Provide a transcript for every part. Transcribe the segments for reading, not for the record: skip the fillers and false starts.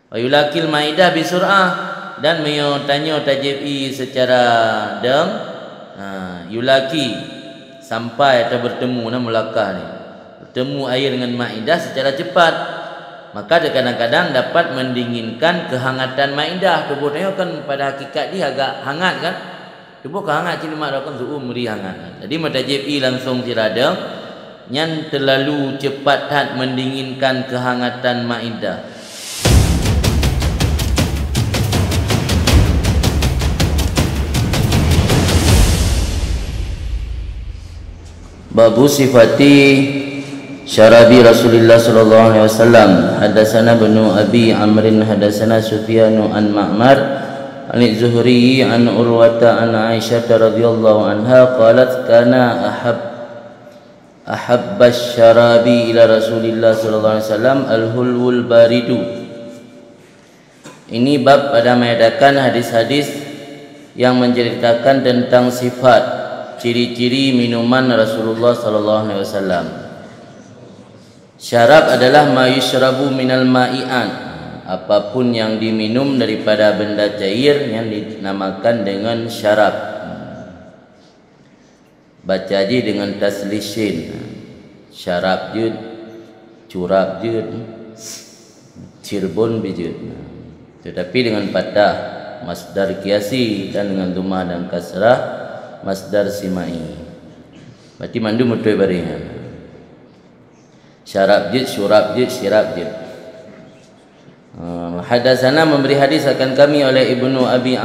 Wa yulakil maidah bisur'ah, dan tanya tajibi secara yulaki, sampai atau bertemu mulakah ni, bertemu air dengan maidah secara cepat. Maka kadang-kadang dapat mendinginkan kehangatan maidah. Tubuh tanya kan pada hakikat dia agak hangat kan. Tubuh kehangat cina mak kan suhu meri hangat. Jadi matajibi langsung tirada yang terlalu cepat hat mendinginkan kehangatan maidah. Babu sifati syarabi Rasulullah sallallahu alaihi wasallam. Hadatsana Ibnu Abi Amrin hadatsana Sufyan an Ma'mar an Zuhri an Urwata an Aisyah radhiyallahu anha qalat kana ahabba syarabi ila Rasulillah sallallahu alaihi wasallam al-hulwul baridu. Ini bab pada menyatakan hadis-hadis yang menceritakan tentang sifat ciri-ciri minuman Rasulullah sallallahu alaihi wasallam. Syarab adalah ma yushrabu minal ma'i'an, apapun yang diminum daripada benda cair yang dinamakan dengan syarab. Baca aja dengan taslishin. Syarab jud, curab jud, cirbon bijud. Tetapi dengan patah masdar kiasi, dan dengan dumah dan kasrah masdar simai. Berarti mandu mutui baringan. Syarab jid, syurab jid, syirab jid. Hadatsana memberi hadis akan kami oleh Ibnu Abi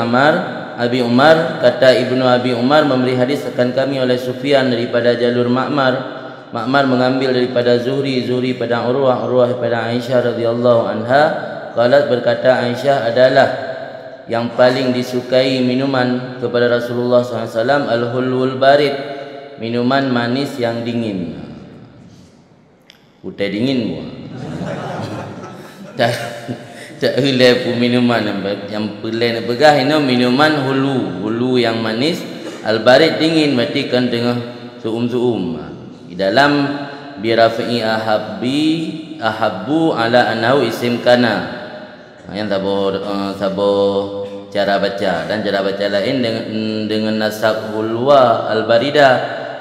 Umar, kata Ibnu Abi Umar memberi hadis akan kami oleh Sufyan daripada jalur Ma'mar mengambil daripada Zuhri pada Urwah pada Aisyah radhiyallahu anha. Qalat, berkata Aisyah, adalah yang paling disukai minuman kepada Rasulullah SAW al-hulwul barid, minuman manis yang dingin. Utai dingin buah. Tak hulai pun minuman yang pelai nak pegah ini minuman hulu yang manis, al-barid dingin, berarti kan tengah suum. Di dalam birafi'i ahabbu ala anau isim kana. Yang sabo cara baca, dan cara baca lain dengan nasab hulwa al-barida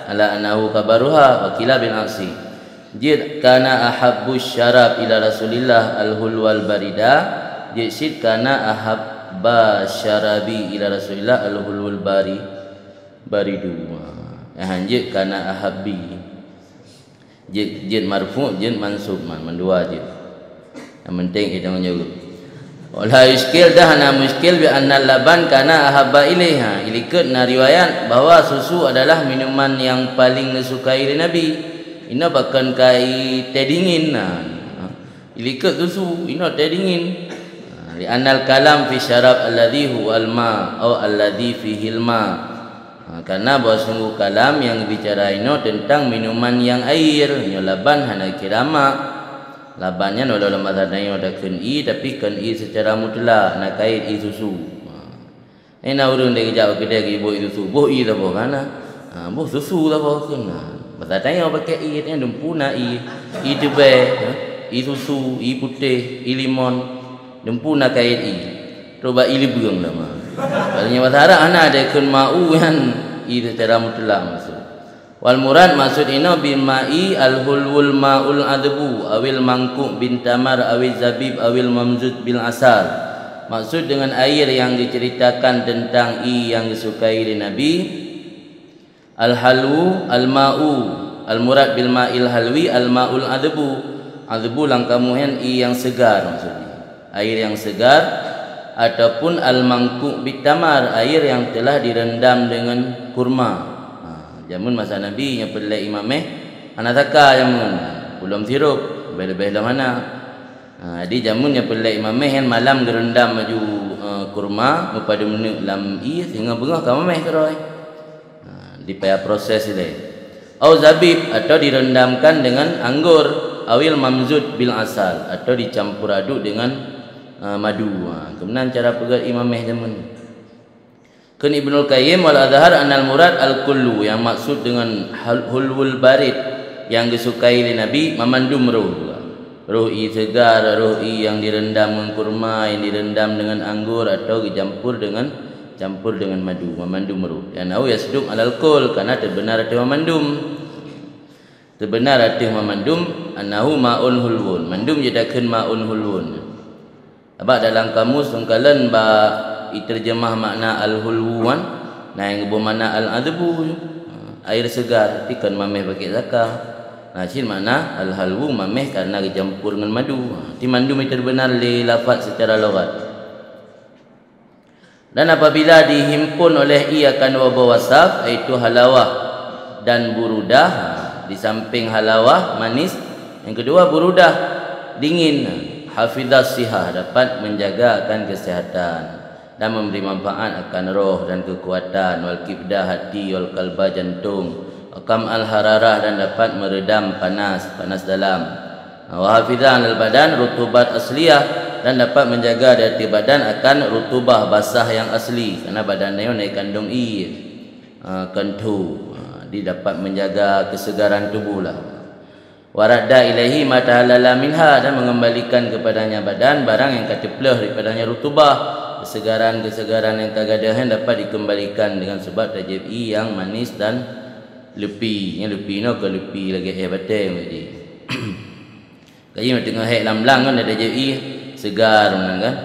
ala anau kabaruha wakila bin aksi. Jid kana ahabbu syarab ila Rasulillah al-hulwa al-barida. Jid kana ahabba syarabi ila Rasulillah al-hulwa al-baridu. Jid kana ahabbi. Jid marfu', jid mansub, mendua jid. Yang penting kita menjawab. Wala yuskil dah na muskil bi anna laban kana ahabba ilaiha. Ilikut na riwayat bahwa susu adalah minuman yang paling disukai oleh Nabi. Ina bahkan kai teh dingin. Ilikut susu ina teh dingin. Li anal kalam fi syarab alladhi huwa al-ma atau alladhi fihi al-ma. Karena bahawa sungguh kalam yang bicara ino tentang minuman yang air. Nya laban hana kirama. Labannya dalam mazhab Nawawi ada keni, tapi keni secara mutlak nak kait i susu. Ini nak urang dia kejap kedai ke ibu susu. Boh i dah boh kana. Boh susu dah boh kena. Mazhab Nawawi pakai i ni dempuna i tebe, i susu, i putih, i limon. Dempuna kait i. Coba i libeung lah mah. Kalau mazhab ana ada kun mau yang i secara mutlak masuk. Wal murad maksud ino bima'i al-hulwul ma'ul adbu awil mangkuk bin tamar awil zabib awil mamzud bil asal. Maksud dengan air yang diceritakan tentang yang disukai oleh Nabi, al-halwu al-ma'u, al-murad bil ma'il halwi al-ma'ul adbu. Adbu lang kamuhen yang segar maksudnya. Air yang segar, ataupun al-mangkuk bin tamar, air yang telah direndam dengan kurma. Jamun masa Nabi yang pelai imameh anataka jamun belum sirup lebih-lebih lah mana. Jadi jamun yang pelai imameh yang malam gerendam maju kurma pada menuk lam sehingga bengah ka mameh teroi. Di payah proses ini. Au zabib, atau direndamkan dengan anggur, awil mamzud bil asal, atau dicampur aduk dengan madu. Kemudian cara pegat imameh jamun. Kun Ibnul Qayyim wal Adhar anal murad al-kullu, yang maksud dengan hulwul barid yang disukai oleh Nabi mamandum ruh. Ruhi segar, ruhi yang direndam dengan kurma, yang direndam dengan anggur atau dicampur dengan madu, memandum meru. Dan au yasduq alal qaul, karena terbenar arti memandum. Terbenar arti memandum annahu ma'un hulwun. Mandum jadakeun ma'un hulwun. Abak dalam kamus sengkalan ba terjemah makna al-hulwan, nah yang bermakna al-adbu, air segar, tikan mameh pakai zakah. Nah, cin makna al-halwu mameh karena dicampur dengan madu. Ti mandum itu benar li lafaz secara lughat. Dan apabila dihimpun oleh ia akan dua wasaf, iaitu halawah dan burudah. Di samping halawah manis, yang kedua burudah dingin. Hafizas sihah, dapat menjaga akan kesihatan dan memberi manfaat akan roh dan kekuatan. Wal kibdah, hati, wal kalba, jantung. Qam al-hararah, dan dapat meredam panas dalam. Wa hafizan al-badan, rutubat asliyah, dan dapat menjaga dari badan akan rutubah basah yang asli, karena badan dia naik kandung kentu. Dia dapat menjaga kesegaran tubuh lah. Wa radda ilaihi ma tahalala minha, dan mengembalikan kepadanya badan barang yang kateplah daripadanya rutubah, kesegaran yang kagadahan dapat dikembalikan dengan sebab tajibi yang manis dan lepi. Yang lepi no ke lepi lagi batang tadi. Kayi tengah hek lam-lang kan ada jadi segar kan.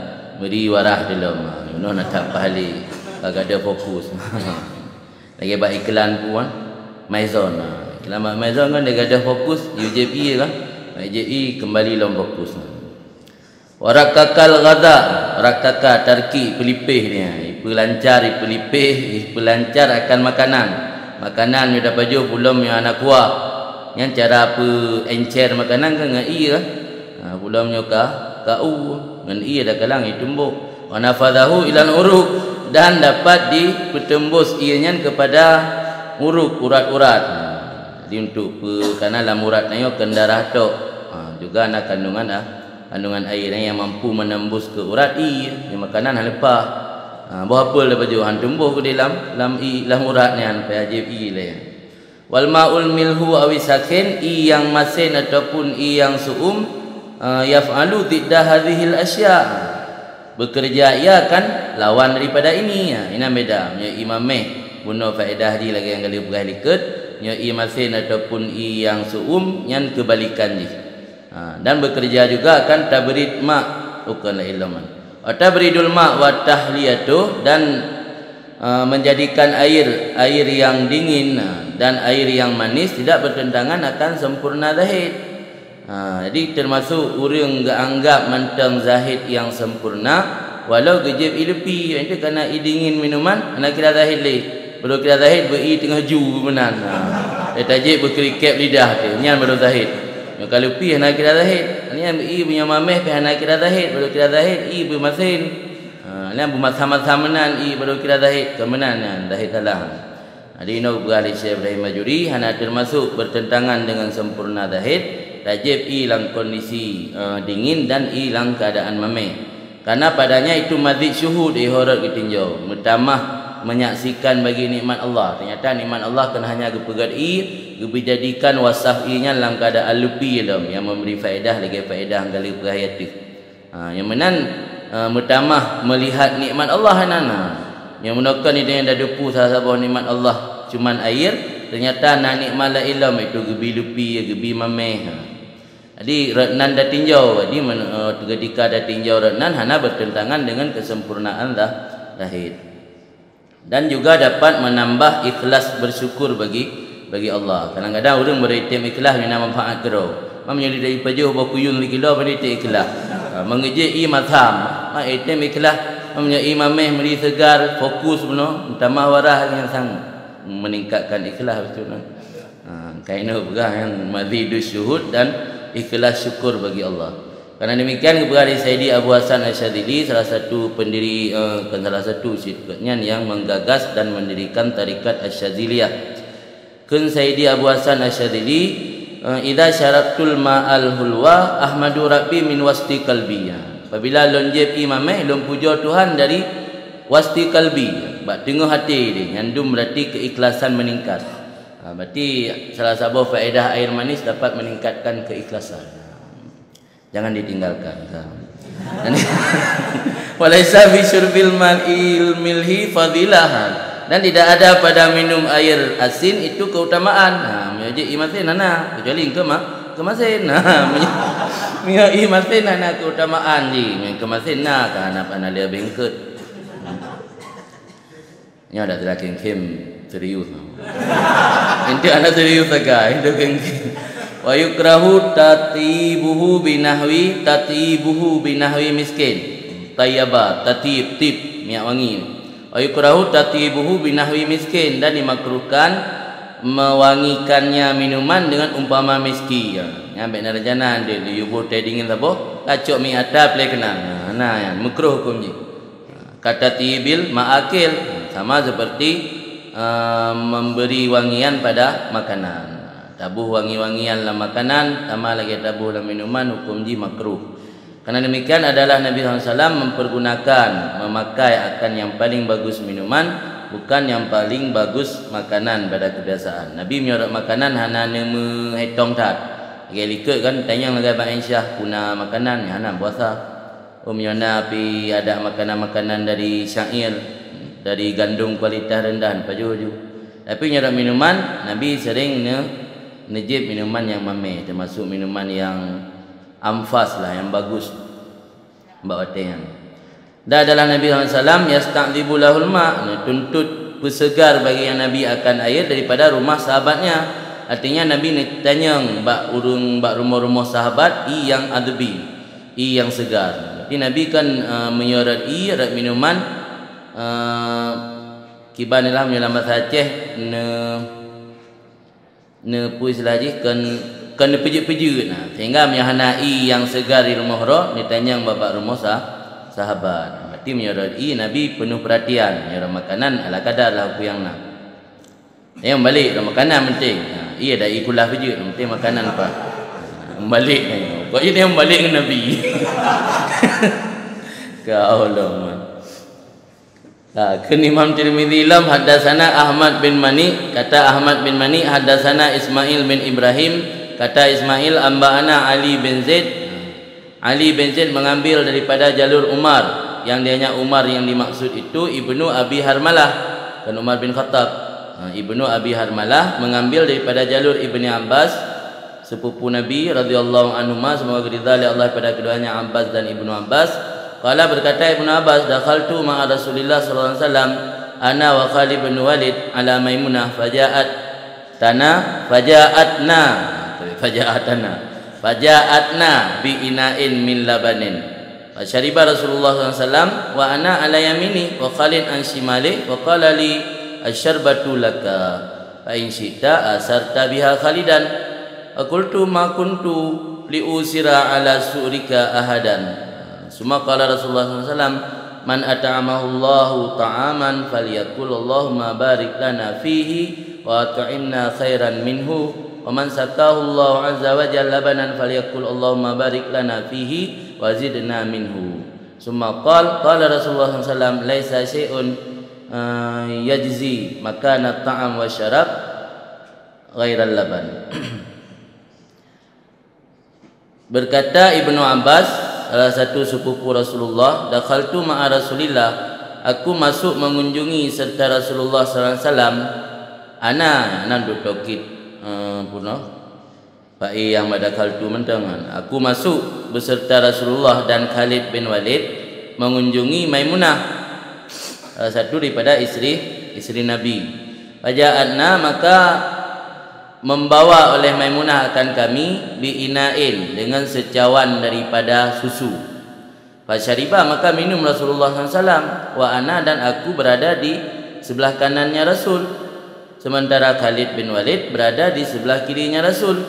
Beri warah dalam. No nak tak pahali. Kagak ada fokus. Lagi buat iklan pun kan. Maison. Iklan Maison kan dia ada fokus UJE kan. UJE kembali dalam fokus. Warakakal ghada, warakaka tarki pelipih dia. Pelancar pelipih, pelancar akan makanan. Makanan yang dapat baju belum yang anak kuah. Yang cara apa encer makanan kan dengan i kan. Belum nyoka kau dengan i ada kalang ditumbuk. Wa nafadahu ilal uruk, dan dapat dipetembus ianya kepada uruk, urat-urat. Jadi untuk kerana dalam urat nayo kendarah tok. Juga ada kandungan air yang mampu menembus ke urat i. Yang makanan lepas. Berapa le baju han tumbuh ke dalam urat ni han pajib i le. Wal maul milhu awisakin, i yang masin ataupun i yang suum, yaf'alu tiddah hadhil asya, bekerja ia akan lawan daripada ini. Ina beda. Nya imameh guna faedah di lagi yang kali berah liket. Nya i masin ataupun i yang suum yang kebalikan ni. Dan bekerja juga akan tabrid ma, bukanlah ilman. Tabridul ma' wa tahliyatu, dan menjadikan air yang dingin dan air yang manis tidak bertentangan akan sempurna zahid. Jadi termasuk orang anggap mantang zahid yang sempurna walau gejib ilepi itu kerana dingin minuman nak kira zahid le. Baru kira zahid beri tengah ju benan. Dia tajik berkerikap lidah tu. Nyan baru zahid. Kalau pi nak kira zahid, ni i punya mameh pi nak kira zahid, baru kira zahid i bermasin. Ni bermasam-samanan i baru kira zahid, kemenan zahid salah. Jadi no berali Syekh Ibrahim Majuri hana termasuk bertentangan dengan sempurna zahid, tajib hilang kondisi dingin dan hilang keadaan mameh. Karena padanya itu mazid syuhud ihrat ditinjau, mutamah menyaksikan bagi nikmat Allah. Ternyata nikmat Allah kan hanya gepegat dijadikan wasaf nya dalam keadaan lebih dalam yang memberi faedah lagi faedah kali perhayati. Yang menan mutamah melihat nikmat Allah hanana. Yang menakan ni dengan dadepu salah satu nikmat Allah cuman air, ternyata nak nikmat la ilm itu gebi lupi gebi mameh. Jadi retnan dah tinjau, jadi ketika dah tinjau retnan hana bertentangan dengan kesempurnaan zahid. Dan juga dapat menambah ikhlas bersyukur bagi Allah. Kadang-kadang orang beritim ikhlas mina manfaat kero. Mamnya dari pajuh bakuyun likilo beritim ikhlas. Mengejek mazham, itim ikhlas mamnya imameh meri segar fokus beno, tambah warah yang sang meningkatkan ikhlas betul. Kaina begah yang mazidus syuhud dan ikhlas syukur bagi Allah. Karena demikian kepada Sayyidi Abu Hasan Asyadzili, salah satu pendiri salah satu sikutnya yang menggagas dan mendirikan tarikat Asyadziliyah. Kun Sayyidi Abu Hasan Asyadzili, idza syaratul ma'al hulwa ahmadu rabbi min wasti qalbi. Apabila lonjep imameh lon puja Tuhan dari wasti qalbi, bak tengah hati dia, nyandum berarti keikhlasan meningkat. Berarti salah satu faedah air manis dapat meningkatkan keikhlasan. Jangan ditinggalkan. Walaisa fi syurbil milhi fadilahan. Dan tidak ada pada minum air asin itu keutamaan. Menyaji imasin nana kecuali kemasin. Imasin nana keutamaan ji. Kemasin na kana pana dia bengket. Nya ada terakin kem serius. Inti anak serius agak itu kem. Wa yukrahu tatibuhu binahwi miskin. Tayyaba tatib tip minyak wangi. Wa yukrahu tatibuhu binahwi miskin, dan dimakruhkan mewangikannya minuman dengan umpama miskin. Ya ambil narjana dia yubuh teh dingin sabo, kacok mi atap le kenang. Nah ya makruh hukum ji. Kata tibil ma'akil sama seperti memberi wangian pada makanan. Tabuh wangi-wangian dalam makanan sama lagi tabuh dalam minuman, hukum ji makruh. Karena demikian adalah Nabi SAW mempergunakan memakai akan yang paling bagus minuman, bukan yang paling bagus makanan pada kebiasaan. Nabi menyorot makanan hana nemu hetong tat. Ikut kan tanya lagi Abang Aisyah guna makanan hana puasa. Yona pi ada makanan-makanan dari syair, dari gandum kualitas rendah pajuju. Tapi menyorot minuman, Nabi sering nejib minuman yang mameh, termasuk minuman yang amfas lah, yang bagus mbak watean. Dan adalah Nabi SAW yasta'dzibu lahul ma', tuntut persegar bagi yang Nabi akan air daripada rumah sahabatnya. Artinya Nabi tanya mbak rumah-rumah sahabat yang adbi, yang segar. Jadi Nabi kan menyorot air minuman kibanilah menyelam bahasa Aceh ne puis lagi kan pejut-pejut sehingga menyahanai yang segar di rumah roh ditanya bapak rumah sahabat. Berarti menyorot Nabi penuh perhatian menyorot makanan ala kadar lah aku yang nak. Yang balik makanan penting. Iya dah ikulah pejut penting makanan apa. Balik kok jadi yang balik dengan Nabi. Kau Allah. Kan Imam Tirmidzi lam haddatsana Ahmad bin Mani, kata Ahmad bin Mani haddatsana Ismail bin Ibrahim, kata Ismail amba'ana Ali bin Zaid. Ali bin Zaid mengambil daripada jalur Umar, yang dianya Umar yang dimaksud itu Ibnu Abi Harmalah, kan Umar bin Khattab. Ibnu Abi Harmalah mengambil daripada jalur Ibni Abbas, sepupu Nabi radhiyallahu anhuma, semoga ridha Allah pada keduanya Abbas dan Ibnu Abbas. Qala berkata Ibnu Abbas, dakhaltu ma'a Rasulillah sallallahu alaihi wasallam ana wa Khalid bin Walid ala Maimunah faja'atna bi ina'in min labanin. Fasyariba Rasulullah sallallahu alaihi wasallam wa ana ala yamini wa Khalid an shimali wa qala li asyarbatu laka fa in syi'ta asarta biha Khalidan. Qultu ma kuntu li usira ala surika ahadan. Suma qala Rasulullah SAW, man at'amahu Allahu ta'aman falyaqul Allahumma barik lana fihi wa at'imna khairan minhu, wa man sakahu Allah azza wa jalla labanan falyaqul Allahumma barik lana fihi wa zidna minhu. Suma qala Rasulullah SAW, laisa syai'un yajzi makana ta'am wa syarab ghairal laban. Berkata Ibnu Abbas, salah satu sepupu Rasulullah, dakhaltu ma'a Rasulillah, aku masuk mengunjungi serta Rasulullah sallallahu alaihi wasallam. Ana dutokit puno pai yang dakhaltu mentangan. Aku masuk beserta Rasulullah dan Khalid bin Walid mengunjungi Maimunah, salah satu daripada istri Nabi. Faja'atna, maka membawa oleh Maimunah akan kami bi'inain, dengan secawan daripada susu. Fasyariba, maka minum Rasulullah SAW, wa ana, dan aku berada di sebelah kanannya Rasul, sementara Khalid bin Walid berada di sebelah kirinya Rasul.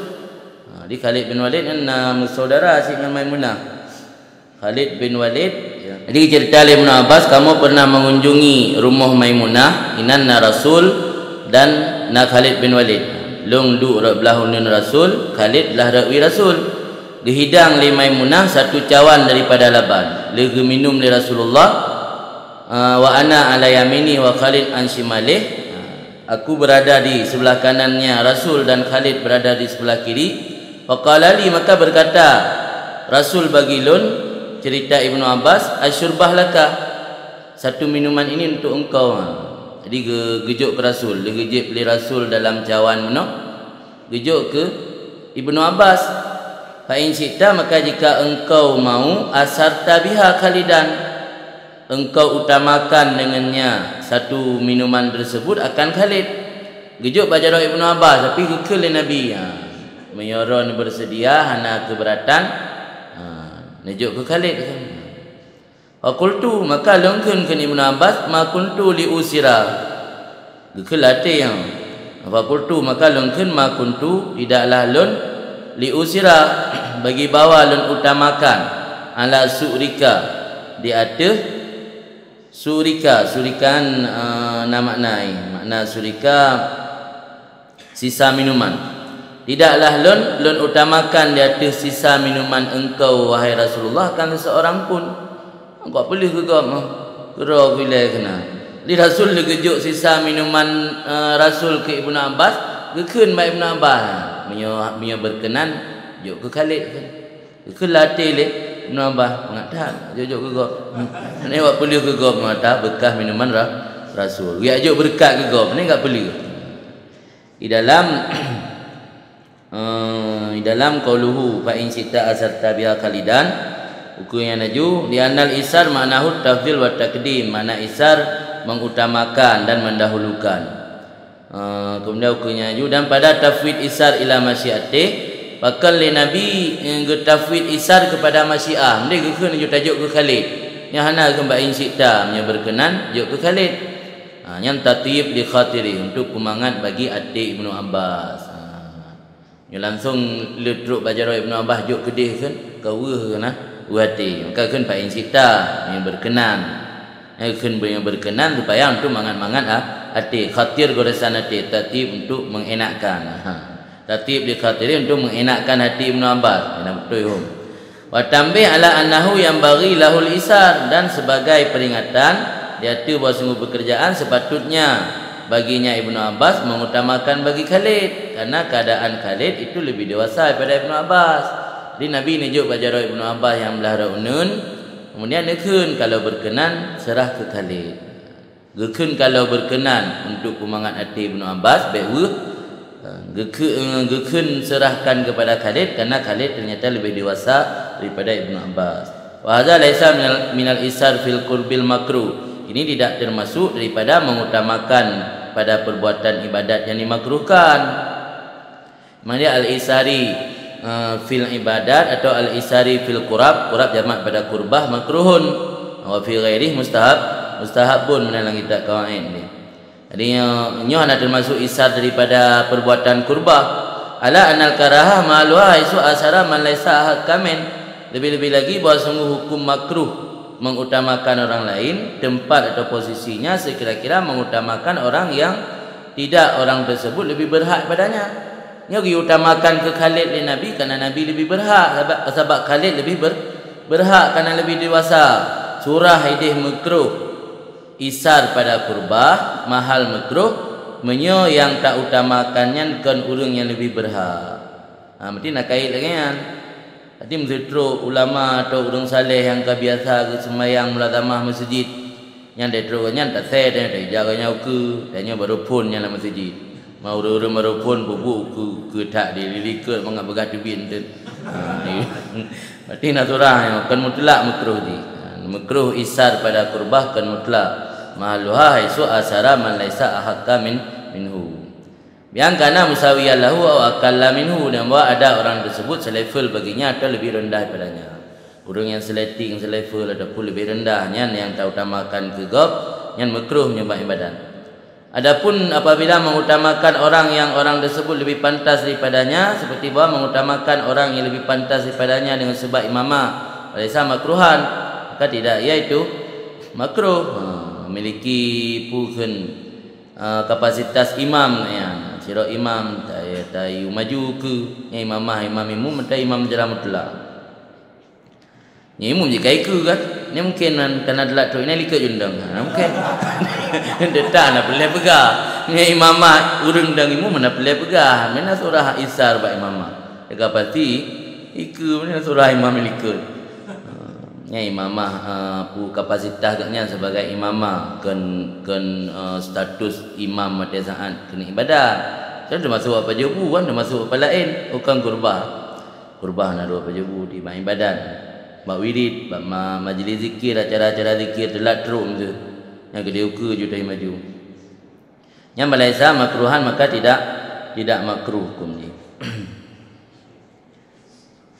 Di Khalid bin Walid kan saudara si dengan Maimunah. Khalid bin Walid ya. Jadi cerita oleh Ibnu Abbas, kamu pernah mengunjungi rumah Maimunah inanna Rasul dan na Khalid bin Walid. Long du belah unun Rasul, Khalid belah rakwi Rasul. Dihidang li Maimunah satu cawan daripada laban. Legi minum li Rasulullah. Wa ana ala yamini wa Khalid an shimalih. Aku berada di sebelah kanannya Rasul dan Khalid berada di sebelah kiri. Faqala li, maka berkata Rasul bagi lun, cerita Ibnu Abbas, asyurbah laka, satu minuman ini untuk engkau. Jadi gejuk ke Rasul, dia gejek beli Rasul dalam cawan mana, gejuk ke Ibnu Abbas. Fa in syi'ta, maka jika engkau mau, asarta biha khalidan, engkau utamakan dengannya satu minuman tersebut akan Khalid. Gejuk bajarah Ibnu Abbas, tapi kekal Nabi. Menyoron bersedia, hana keberatan, nejuk ke Khalid. Qultu, maka lengkun ke Ibnu Abbas, ma kuntu li usira, gekal hati yang qultu, maka lengkun ma kuntu, tidaklah lun li usira, bagi bawa lun utamakan, ala surika, di atas surika. Surikan makna surika sisa minuman. Tidaklah lun utamakan di atas sisa minuman engkau wahai Rasulullah kan seorang pun. Engkau boleh ke kau kira bila kena. Di Rasul digejuk sisa minuman Rasul ke Ibnu Abbas, gekun mak Ibnu Abbas. Mio berkenan juk ke Khalid kan. Ke latih le Ibnu Abbas mengatakan juk ke kau. Ni buat boleh ke kau mengatakan bekas minuman Rasul. Dia juk berkat ke kau. Ni enggak boleh. Di dalam qauluhu fa in syi'ta asarta biha khalidan, hukum yang naju di anal isar ma'nahu tafdhil wa taqdim, makna isar mengutamakan dan mendahulukan. Kemudian hukumnya naju dan pada tafwid isar ila masyiatih, bakal li nabi tafwid isar kepada masyiah, dia keun naju tajuk ke Khalid. Yang hana ke in syi'ta nya berkenan juk ke Khalid. Yang tatib di khatiri, untuk kumangat bagi adik Ibnu Abbas. Yang langsung ledruk bajarah Ibnu Abbas juk kedih kan, kau kena hati. Maka kan fa in syi'ta yang berkenan. Yang berkenan supaya untuk mangat-mangat hati. Khatir goresan hati, tatib untuk mengenakkan. Tatib di khatiri untuk mengenakkan hati Ibnu Abbas. Ini betul. Wa tambih ala annahu yang bagi lahul isar, dan sebagai peringatan dia tu bahawa sungguh pekerjaan sepatutnya baginya Ibnu Abbas mengutamakan bagi Khalid, karena keadaan Khalid itu lebih dewasa daripada Ibnu Abbas. Jadi Nabi nejuk bajarah Ibnu Abbas yang belah raunun, kemudian nekun kalau berkenan serah ke Khalid. Gekun kalau berkenan untuk kumangat hati Ibnu Abbas, baik gekun serahkan kepada Khalid, karena Khalid ternyata lebih dewasa daripada Ibnu Abbas. Wa hadza laisa minal isar fil qurbil makruh. Ini tidak termasuk daripada mengutamakan pada perbuatan ibadat yang dimakruhkan. Maksudnya al-isari fil ibadat atau al-isari fil qurab, qurab jamak pada qurbah makruhun, wa fi ghairihi mustahab pun menalang kita kawaid ni. Jadi nyo ada termasuk isar daripada perbuatan qurbah. Ala anal karahah ma'luha isu asara man laisa kamen. Lebih-lebih lagi bahawa sungguh hukum makruh mengutamakan orang lain, tempat atau posisinya sekira-kira mengutamakan orang yang tidak orang tersebut lebih berhak padanya. Dia diutamakan ke Khalid oleh Nabi kerana Nabi lebih berhak, sebab Khalid lebih berhak kerana lebih dewasa. Surah idih makruh isar pada qurbah, mahal makruh menyo yang tak utamakannya kan urang yang lebih berhak. Mesti nak kait lagi kan. Jadi mesti ulama atau orang saleh yang kebiasa ke sembahyang mulazamah masjid yang dia terusnya tak saya dan dia jaganya ke tanya baru pun yang dalam masjid mau orang baru pun bubuk ke tak dililikat mengap begat bin tu. Berarti nak surah yang kan mutlak makruh di. Makruh isar pada qurbah kan mutlak. Mahaluha isu asara man laisa ahakka minhu. Yang kana musawiyan lahu atau aqalla minhu, dan bahawa ada orang tersebut selevel baginya atau lebih rendah daripadanya. Orang yang seleting selevel ataupun lebih rendahnya yang tak utamakan kegop yang makruh menyembah ibadat. Adapun apabila mengutamakan orang yang orang tersebut lebih pantas daripadanya, seperti bahawa mengutamakan orang yang lebih pantas daripadanya dengan sebab imamah, alaisa makruhan, maka tidak, iaitu makruh. Memiliki pun kapasitas imam ya. Sira imam tayu maju ke yang imamah imam mentai imam jalan mutlak. Ni imam jika ikut kan. Ni mungkin kena delak tu ini likat jundang. Mungkin. Detak nak boleh pegang. Ni imamah urang dang imam mana boleh pegang. Mana surah isar ba imamah. Dekat pasti Ika mana surah imam ikut. Nya imamah pu kapasitas katnya sebagai imamah status imam pada saat kena ibadah. Kan dah masuk apa jebu kan, dah masuk apa lain. Bukan kurbah. Kurbah nak apa jebu di mak ibadat. Mak wirid, mak majlis zikir, acara-acara zikir telat teruk tu. Yang kedua ke judai maju. Yang Malaysia makruhan maka tidak makruh hukum ni.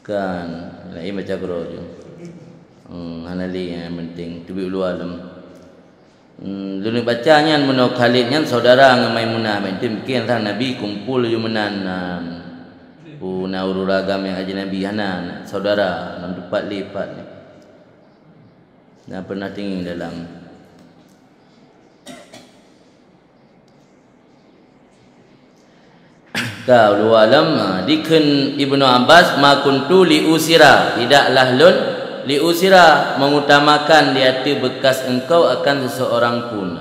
Kan lain baca Quran je. Hanali yang penting tubi ulu alam. Dulu bacanya meno Khalidnya saudara dengan Maimunah binti mungkin tah Nabi kumpul je menan puna ururagam yang haji Nabi hanan saudara nan tepat lipat ni. Dah pernah tinggi dalam Kau alam diken Ibnu Abbas ma kuntu li usira tidaklah lun li usira mengutamakan di hati bekas engkau akan seseorang pun.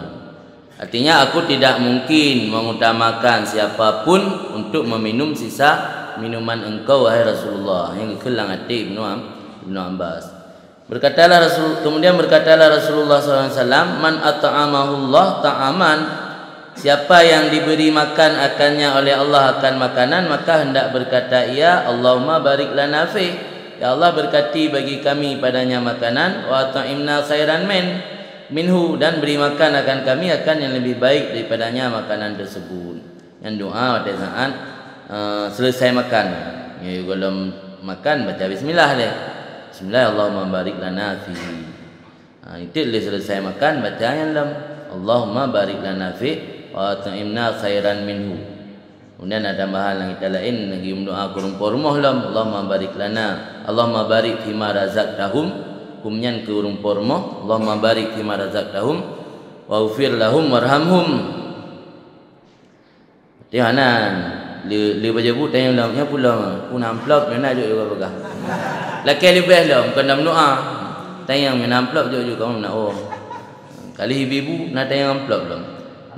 Artinya aku tidak mungkin mengutamakan siapapun untuk meminum sisa minuman engkau wahai Rasulullah. Yang kelang hati Ibnu Abbas. Kemudian berkatalah Rasulullah SAW, man at'amahu Allah ta'aman. Siapa yang diberi makan akannya oleh Allah akan makanan, maka hendak berkata ia, Allahumma barik lana fi. Ya Allah berkati bagi kami padanya makanan, wa ta'imna khairan minhu, dan beri makan akan kami akan yang lebih baik daripadanya makanan tersebut. Yang doa pada saat selesai makan. Ya kalau makan baca bismillah deh. Bismillah Allahumma barik lana fi. Itu selesai makan baca yang dalam Allahumma barik lana fi wa ta'imna khairan minhu. Kemudian ada tambahan yang kita lain lagi mendoa kurung pormoh lam Allahumma barik lana, Allahumma barik fima razaqtahum, kumnyan ke urung pormoh Allahumma barik fima razaqtahum wa ufir lahum warhamhum. Tihanan le baca bu tanya lamnya pula pun amplop nak juga bagah. Laki lebih lam bukan nak doa. Tanya men amplop juga kamu nak kali ibu nak tanya amplop lam.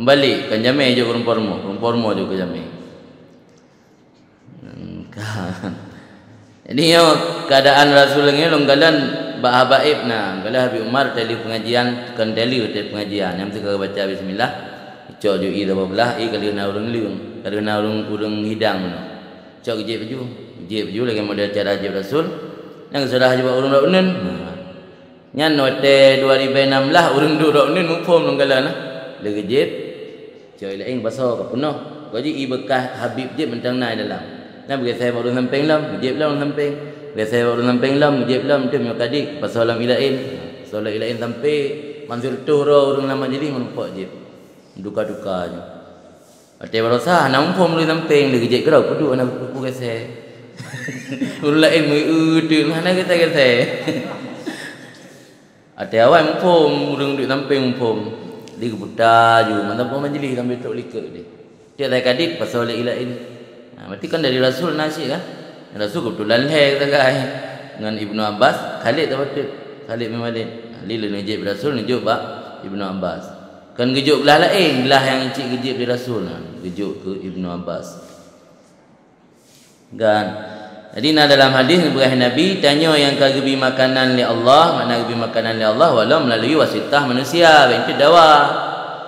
Balik kan jamai je orang pormo juga jamai. Kan. Jadi keadaan Rasul ni longgalan bahabaib nah, kalau Habib Umar tali pengajian kan tali pengajian yang kita baca bismillah. Cok jo i 12 i kali na urang liung, kali na urang hidang no. Cok je baju lagi model cara je Rasul. Yang sudah jawab urang raunen. Nyan note 2016 urang du raunen mufum longgalan nah. Lagi je Cik lain basah ke penuh. Kau je bekah Habib je mentang naik dalam. Nah bagi saya baru samping lam, jeb lam samping. Bagi saya baru samping lam, jeb lam tu mio kadik pasal lam ilain. Solat ilain sampai Mansur tu orang lama jadi menumpak jeb. Duka-duka je. Ate baru sah nak umpam lu samping lagi jeb kerau kudu anak buku saya. Urang lain tu mana kita. Ate awal umpam urang duduk samping umpam. Dia buta je mana pun majlis sambil tok likut dia. Dia tak kadit pasal ilain. Berarti kan dari Rasul nasi kan. Rasul kebetulan kata kai dengan Ibnu Abbas, Khalid tak patut. Khalid bin Walid. Lila ngejib Rasul nunjuk bak Ibnu Abbas. Kan gejuk belah lain, belah yang cik gejib di Rasul. Gejuk ke Ibnu Abbas. Kan. Jadi dalam hadis Ibrahim Nabi tanya yang kagbi makanan li Allah, mana kagbi makanan li Allah walau melalui wasitah manusia, itu dawa.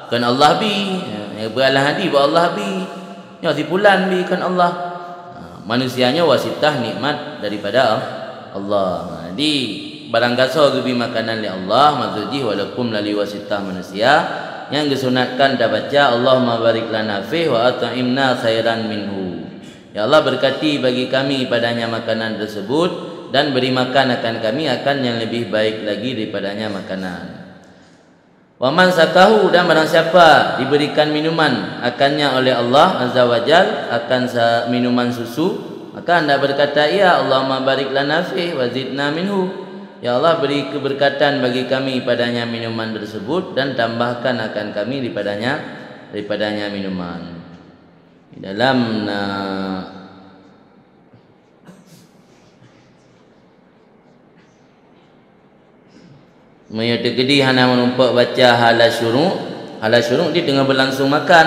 Kan Allah bi, ya beralah hadi ba Allah bi. Ya sipulan bi kan Allah. Manusianya wasitah nikmat daripada Allah. Jadi barang kasar kagbi makanan li Allah, maksudnya walaupun melalui wasitah manusia yang disunatkan dah baca Allahumma barik lana fi wa at'imna khairan minhu. Ya Allah berkati bagi kami padanya makanan tersebut dan beri makan akan kami akan yang lebih baik lagi daripadanya makanan. Wa man sakahu, dan barang siapa diberikan minuman akannya oleh Allah Azza wa Jal akan minuman susu, maka anda berkata ya Allahumma barik lana fi wa zidna minhu. Ya Allah beri keberkatan bagi kami padanya minuman tersebut dan tambahkan akan kami daripadanya minuman. Di dalam menyedekedi hana menumpak baca halal syuruk dia tengah berlangsung makan.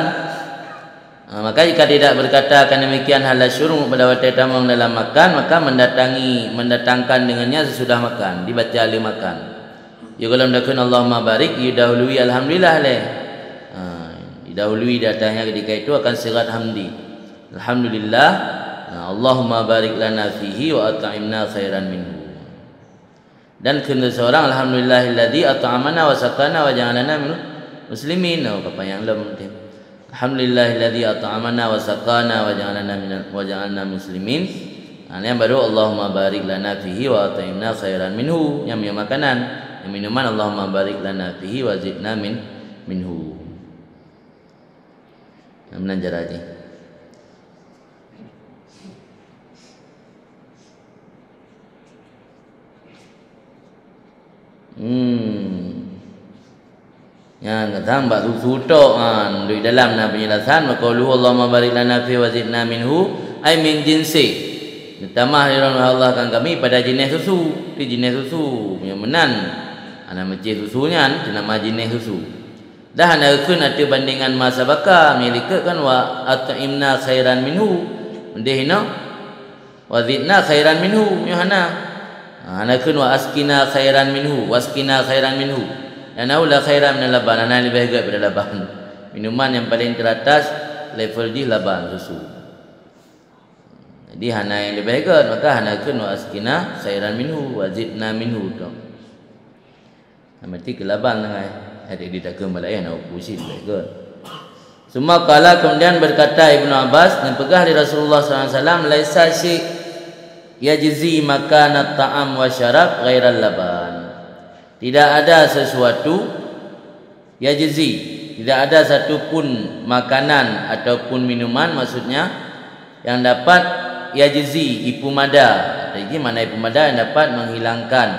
Maka jika tidak berkata akan demikian halal syurung pada waktu tamang dalam makan, maka mendatangkan dengannya sesudah makan, dibaca ali makan. Ya kalau mendakun Allahumma barik, didahului alhamdulillah leh. Didahului datangnya ketika itu akan sirat hamdi. Alhamdulillah, Allahumma barik lana fihi wa at'imna khairan minhu. Dan kena seorang alhamdulillahilladzi at'amana wa sakana wa ja'alana minal muslimin. Apa yang lam alhamdulillahilladzi at'amana wa sakana wa ja'alna muslimin. Yang baru Allahumma barik lana fihi wa at'imna khairan minhu. Yang makanan, yang minuman Allahumma barik lana fihi wa zidna minhu. Yang menanjar aja. Yang kata mbak susu tok kan di dalam na penjelasan maka Allahumma barik lana fi wa zidna minhu ai min jinsi. Ditambah Allah kan kami pada jenis susu, di jenis susu yang menan ana macam susunya nama jenis susu. Dah ana kun ada bandingan masa baka milika kan wa at'imna khairan minhu. Mendehna wa zidna khairan minhu yohana. Ana kun wa askina khairan minhu, waskina khairan minhu. Ana ula khairan min laban, ana lebih baik daripada laban. Minuman yang paling teratas level di laban susu. Jadi hana yang lebih baik, maka hana kun wa askina khairan minhu, wazidna minhu tu. Mesti ke laban lah. Ada di tak kembali nak puisi lebih baik. Semua kala kemudian berkata Ibnu Abbas dan pegah di Rasulullah SAW, laisa syai' yajzi makanat ta'am wa syarab ghairal laban. Tidak ada sesuatu yajzi, tidak ada satu pun makanan ataupun minuman maksudnya yang dapat yajzi ipumada. Jadi mana ipumada yang dapat menghilangkan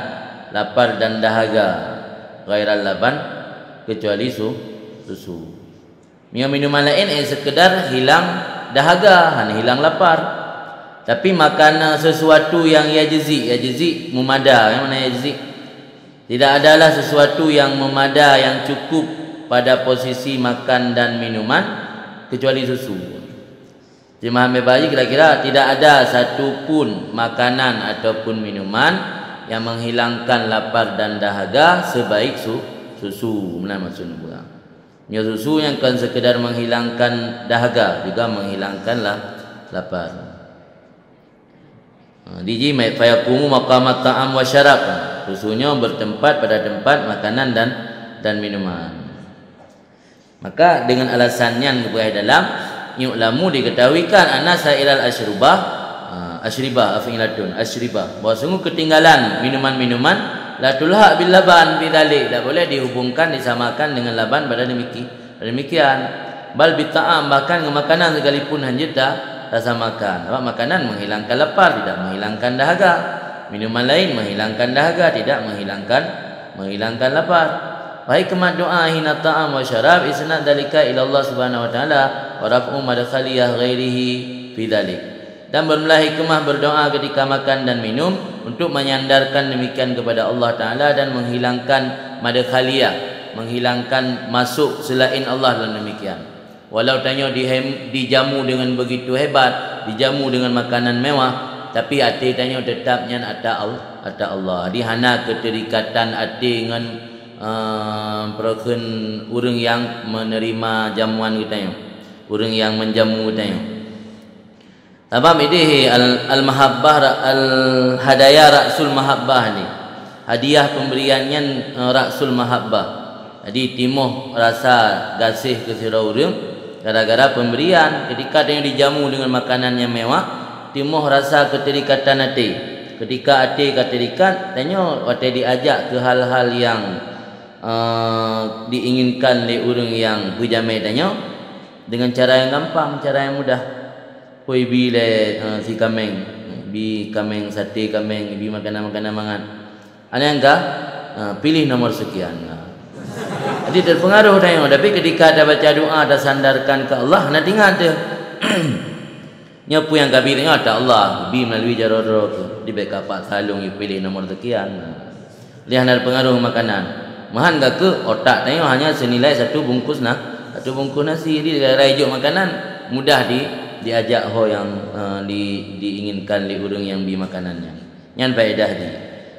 lapar dan dahaga ghairal laban kecuali susu. Minuman lain yang sekedar hilang dahaga, hanya hilang lapar. Tapi makan sesuatu yang yajzi memada. Yang mana yajzi? Tidak adalah sesuatu yang memada, yang cukup pada posisi makan dan minuman kecuali susu. Jemaah membaca kira-kira tidak ada satu pun makanan ataupun minuman yang menghilangkan lapar dan dahaga sebaik susu. Mana maksudnya pula? Susu yang kan sekedar menghilangkan dahaga juga menghilangkan lapar. Diji fayaqumu maqamat ta'am wa syarab. Susunya bertempat pada tempat makanan dan minuman. Maka dengan alasannya kepada dalam yu'lamu diketahuikan anna sa'iral asyribah afilatun asyribah bahawa sungguh ketinggalan minuman-minuman la tulha bil laban bidzalik, tak boleh dihubungkan disamakan dengan laban pada demikian. Bal bi ta'am, bahkan makanan sekalipun hanjita rasa makan. Sebab makanan menghilangkan lapar, tidak menghilangkan dahaga. Minuman lain menghilangkan dahaga, tidak menghilangkan lapar. Baik kemat doa hina ta'am wa syarab isnad dalika ila Allah Subhanahu wa taala wa raf'u madkhaliyah ghairihi fi dzalik. Dan bermula hikmah berdoa ketika makan dan minum untuk menyandarkan demikian kepada Allah taala dan menghilangkan madkhaliyah, menghilangkan masuk selain Allah dalam demikian. Walau tanya dijamu dengan begitu hebat, dijamu dengan makanan mewah, tapi hati tanya tetapnya ada Allah. Di hana keterikatan hati dengan perken orang yang menerima jamuan kita, orang yang menjamu kita. Sebab ini al-mahabbah al-hadaya ra'sul mahabbah ni. Hadiah pemberiannya ra'sul mahabbah. Jadi timuh rasa kasih ke sira orang gara-gara pemberian. Ketika dia dijamu dengan makanan yang mewah, timuh rasa keterikatan hati. Ketika hati keterikat, tanya hati diajak ke hal-hal yang diinginkan oleh orang yang berjamai, tanya dengan cara yang gampang, cara yang mudah. Koi bi le si kameng, bi kameng sate kameng, bi makanan-makanan mangan. Ana angka pilih nomor sekian. Jadi terpengaruh tanya, tapi ketika ada baca doa, ada sandarkan ke Allah, nak ingat dia. Nyapu yang kabir tengok tak Allah, bi melalui jaroro tu, di beka pak salung pilih nomor sekian. Dia ada pengaruh makanan. Mahan gak ke otak tengok hanya senilai satu bungkus nasi di daerah hijau makanan. mudah diajak ho yang diinginkan li urang yang bi makanannya. Nyan faedah di.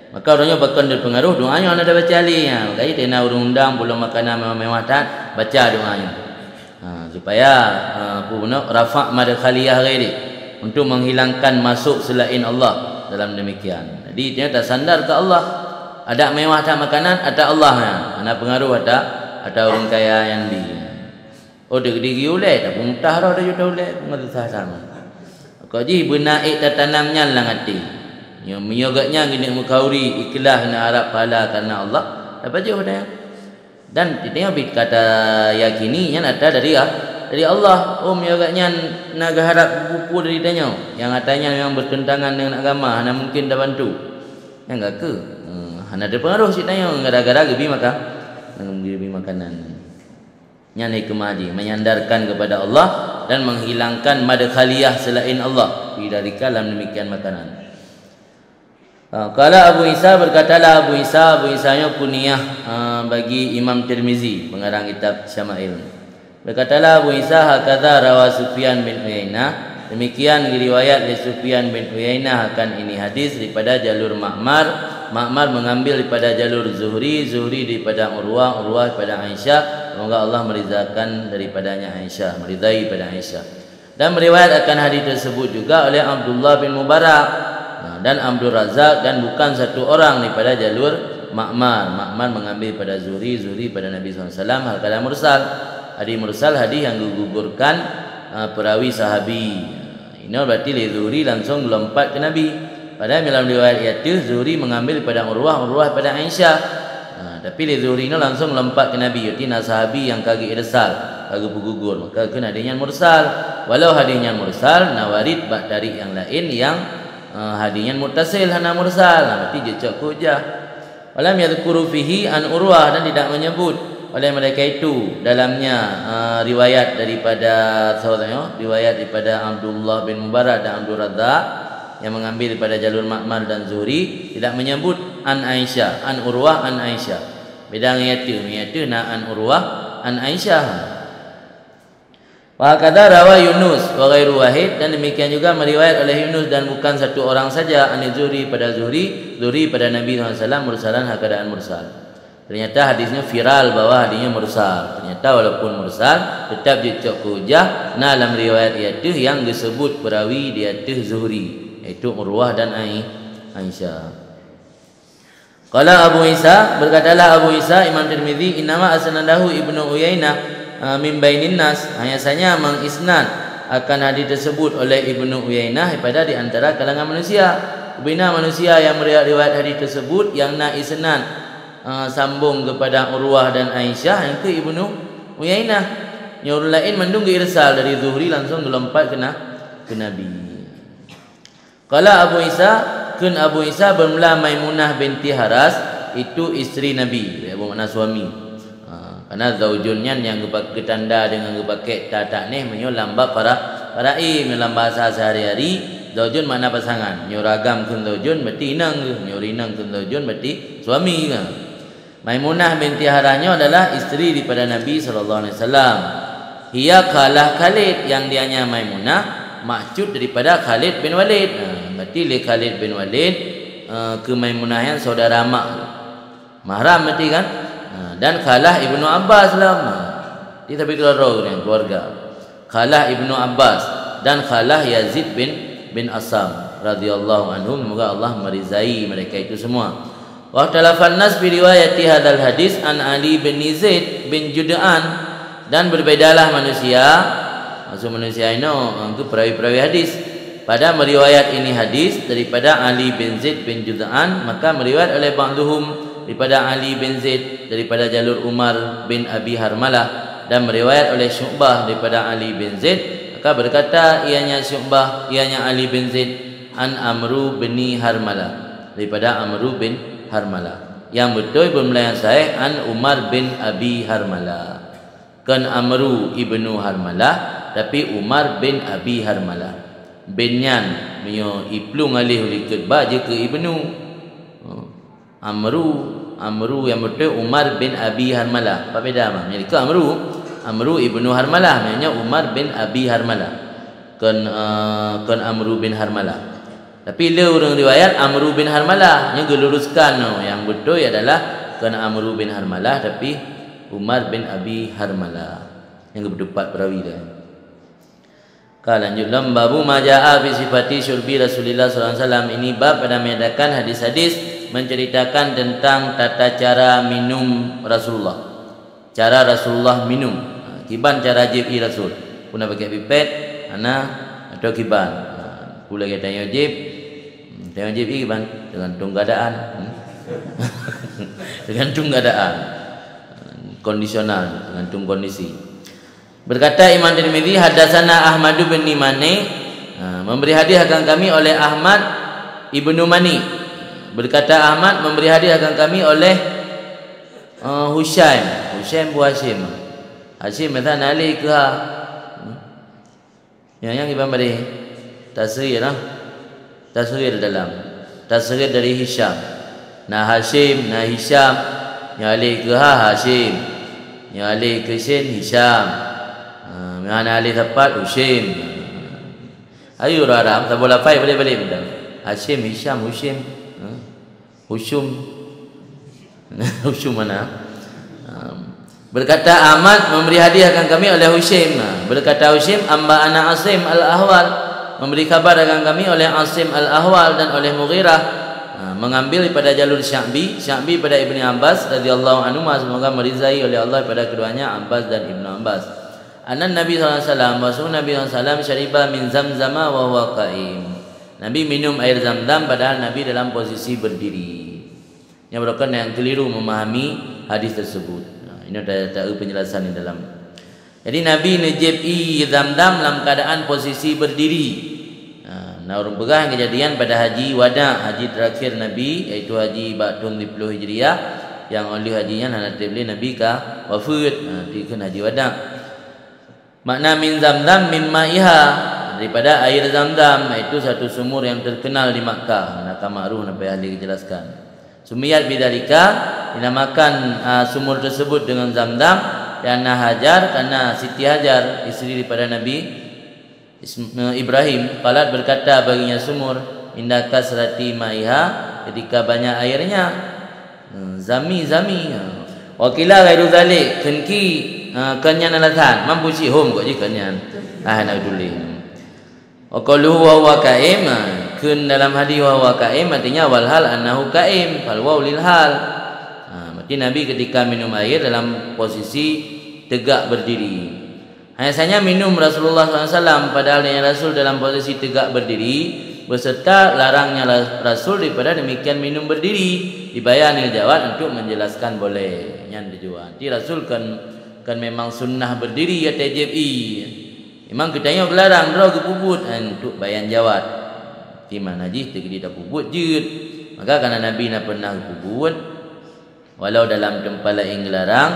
Maka orangnya bakal berpengaruh doanya anda baca ali ya. Kai tena urang undang belum makanan mewah tak baca doanya. Supaya rafa' madkhaliyah ghairi untuk menghilangkan masuk selain Allah dalam demikian. Jadi dia tak sandar ke Allah. Ada mewah tak makanan, ada Allah ya. Ana pengaruh ada orang kaya yang di. Oh degi ulai tak muntah dah juta ulai mengasah sama. Kau ji benaik tanamnya lang hati. Yang menyogaknya gini mukauri ikhlas nak harap pahala karena Allah. Dapat je pada. Dan kita bit kata yakini yang ada dari Allah. Oh menyogaknya nak harap buku dari tanya. Yang katanya memang bertentangan dengan agama, hanya mungkin dah bantu. Yang enggak ke. Hanya ada pengaruh si tanya gara-gara gebi makanan. Yang hikmah haji menyandarkan kepada Allah dan menghilangkan madkhaliyah selain Allah dari dalam demikian makanan. Kalau Abu Isa berkatalah Abu Isa nya kunyah bagi Imam Tirmizi pengarang kitab Syama'il. Berkatalah Abu Isa hakadha rawa Sufyan bin Uyainah, demikian riwayat dari Sufyan bin Uyainah akan ini hadis daripada jalur Ma'mar mengambil daripada jalur Zuhri daripada Urwah daripada Aisyah. Semoga Allah merizakan daripadanya Aisyah, meridai pada Aisyah. Dan meriwayat akan hadis tersebut juga oleh Abdullah bin Mubarak dan Abdul Razak dan bukan satu orang daripada jalur Ma'mar mengambil pada Zuhri pada Nabi SAW. Hal kala mursal, hadis yang digugurkan perawi sahabi. Ini berarti Zuhri langsung lompat ke Nabi. Padahal dalam riwayat itu Zuhri mengambil pada Urwah pada Aisyah. Tapi Zuhri ini langsung lompat ke Nabi. Jadi sahabi yang kagak irsal, kagak bergugur, maka kena hadisnya mursal. Walau hadisnya mursal, nawarid dari yang lain yang hadisnya muttasil hana mursal. Berarti jecak hujah. Walam yadhkuru fihi an Urwah dan tidak menyebut oleh mereka itu dalamnya riwayat daripada Abdullah bin Mubarak dan Abdul Razak yang mengambil daripada jalur Ma'mar dan Zuhri, tidak menyebut an Aisyah, an Urwah an Aisyah. Beda ngiyatu na an Urwah an Aisyah. Wa kadza rawa Yunus wa ghairu wahid, dan demikian juga meriwayat oleh Yunus dan bukan satu orang saja, an Zuhri pada Zuhri pada Nabi SAW mursalan hakadaan mursal. Ternyata hadisnya viral bahwa hadisnya mursal. Ternyata walaupun mursal tetap dicok hujah dalam riwayat itu yang disebut perawi dia itu Zuhri, yaitu Urwah dan Aisyah. Qala Abu Isa, berkatalah Abu Isa Imam Tirmizi, innama asnadahu Ibnu Uyainah min bainin nas, hanya mengisnad akan hadis tersebut oleh Ibnu Uyainah pada di antara kalangan manusia. Bina manusia yang meriwayat hadis tersebut yang nak isnad sambung kepada Urwah dan Aisyah yang ke Ibnu Uyainah. Yang lain mendung irsal dari Zuhri langsung dilompat ke Nabi. Qala Abu Isa bermula Maimunah binti Haras, itu isteri Nabi, apa makna suami. Karena zaujunnya yang ketanda dengan pakai tatak ni menyolamba para dalam bahasa sehari-hari. Zaujun makna pasangan. Nyoragam kun zaujun berarti inang ke, nyorinang kun zaujun berarti suami ke. Maimunah binti Harasnya adalah isteri daripada Nabi SAW. Ia kalah Khalid, yang dianya Maimunah maksud daripada Khalid bin Walid. Berarti Khalid bin Walid ke Maimunah yang saudara mahram berarti kan. Dan kalah Ibnu Abbas lah. Dia tapi keluarga. Kalah Ibnu Abbas dan kalah Yazid bin Asam radhiyallahu anhum. Semoga Allah merizai mereka itu semua. Wa talafan nas bi riwayati hadzal hadis an Ali bin Zaid bin Jud'an, dan berbedalah manusia. Maksud manusia ini itu perawi-perawi hadis. Pada meriwayat ini hadis daripada Ali bin Zaid bin Jud'an, maka meriwayat oleh ba'duhum daripada Ali bin Zaid daripada jalur Umar bin Abi Harmalah, dan meriwayat oleh Syu'bah daripada Ali bin Zaid, maka berkata ianya Syu'bah, ianya Ali bin Zaid an Amru bin Harmalah, daripada Amru bin Harmalah. Yang betul bermula yang sahih an Umar bin Abi Harmalah. Kan Amru ibnu Harmalah, tapi Umar bin Abi Harmalah. Binyan menyo iplung alih likut ba je ke ibnu. Amru yang betul Umar bin Abi Harmalah. Apa beda mah? Jadi ke Amru Amru ibnu Harmalah, maksudnya Umar bin Abi Harmalah. Kan Amru bin Harmalah. Tapi le orang riwayat Amru bin Harmalah, nya geluruskan no. Yang betul adalah kan Amru bin Harmalah tapi Umar bin Abi Harmalah. Yang keempat perawi dah. Lanjut dalam babu majaa fi sifati syurbi Rasulullah sallallahu alaihi wasallam. Ini bab pada menyatakan hadis-hadis menceritakan tentang tata cara minum Rasulullah. Cara Rasulullah minum. Kiban cara jibi Rasul. Puna pakai pipet, ana atau kiban. Pula kita tanya jib. Tanya jib kiban tergantung keadaan. Tergantung keadaan. Kondisional, tergantung kondisi. Berkata Imam Tirmidzi, hadatsana Ahmad bin Mani, memberi hadis akan kami oleh Ahmad ibnu Mani. Berkata Ahmad, memberi hadis akan kami oleh Husaim bu Hashim. Hashim matan ali ke ha. Yang Imam beri tasghir lah. Tasghir dalam. Tasghir dari Hisham. Nah Hashim, nah Hisham. Yang ali ke ha Hashim. Yang ali ke Sin Hisham. Mana ali tepat Husaim. Ayo Arab tak boleh fai balik-balik betul. Hashim, Hisham, Husaim. Hushum mana? Berkata Ahmad, memberi hadiah akan kami oleh Husaim. Berkata Husaim, amba ana Asim al-Ahwal, memberi kabar akan kami oleh Asim al-Ahwal dan oleh Mughirah, mengambil pada jalur Sya'bi pada Ibni Abbas radhiyallahu anhu, semoga meridai oleh Allah pada keduanya Abbas dan Ibnu Abbas. Anan Nabi sallallahu alaihi wasallam, Rasul Nabi sallallahu alaihi wasallam syariba min zamzama wa huwa qaim. Nabi minum air Zam-Zam padahal Nabi dalam posisi berdiri. Yang merupakan yang keliru memahami hadis tersebut. Ini ada penjelasan di dalam. Jadi Nabi nejebi Zam-Zam dalam keadaan posisi berdiri. Nah, orang pegang kejadian pada haji wada, haji terakhir Nabi, iaitu haji Ba'dun 10 Hijriah, yang oleh hajinya nanti beli Nabi ka wafat, dikun haji wada. Makna min Zam-Zam min ma'iha, daripada air Zam-Zam, iaitu satu sumur yang terkenal di Makkah. Nakam ma'ruf sampai ahli jelaskan. Sumiyat bidzalika, dinamakan sumur tersebut dengan Zam-Zam, dan Hajar karena Siti Hajar isteri daripada Nabi Ibrahim, qalat berkata baginya sumur, indaka serati ma'iha, ketika banyak airnya, zami wakila ghairu zalik, kenki kenyan alatan, mampu si home kok je kenyan nak duli. Wa qaluhu wa huwa qaim, kun dalam hadis wa huwa qaim artinya wal hal annahu qaim, fal waw lil hal. Berarti Nabi ketika minum air dalam posisi tegak berdiri. Hanya minum Rasulullah SAW padahal yang Rasul dalam posisi tegak berdiri, beserta larangnya Rasul daripada demikian minum berdiri. Dibayani jawab untuk menjelaskan boleh yang tujuan. Jadi Rasul kan memang sunnah berdiri ya TJI. Memang kitanya berlarang draw ke puput untuk bayan jawab. Di mana ji tegedi dak puput jeut. Maka karena Nabi nak pernah puput walau dalam tempat lain dilarang,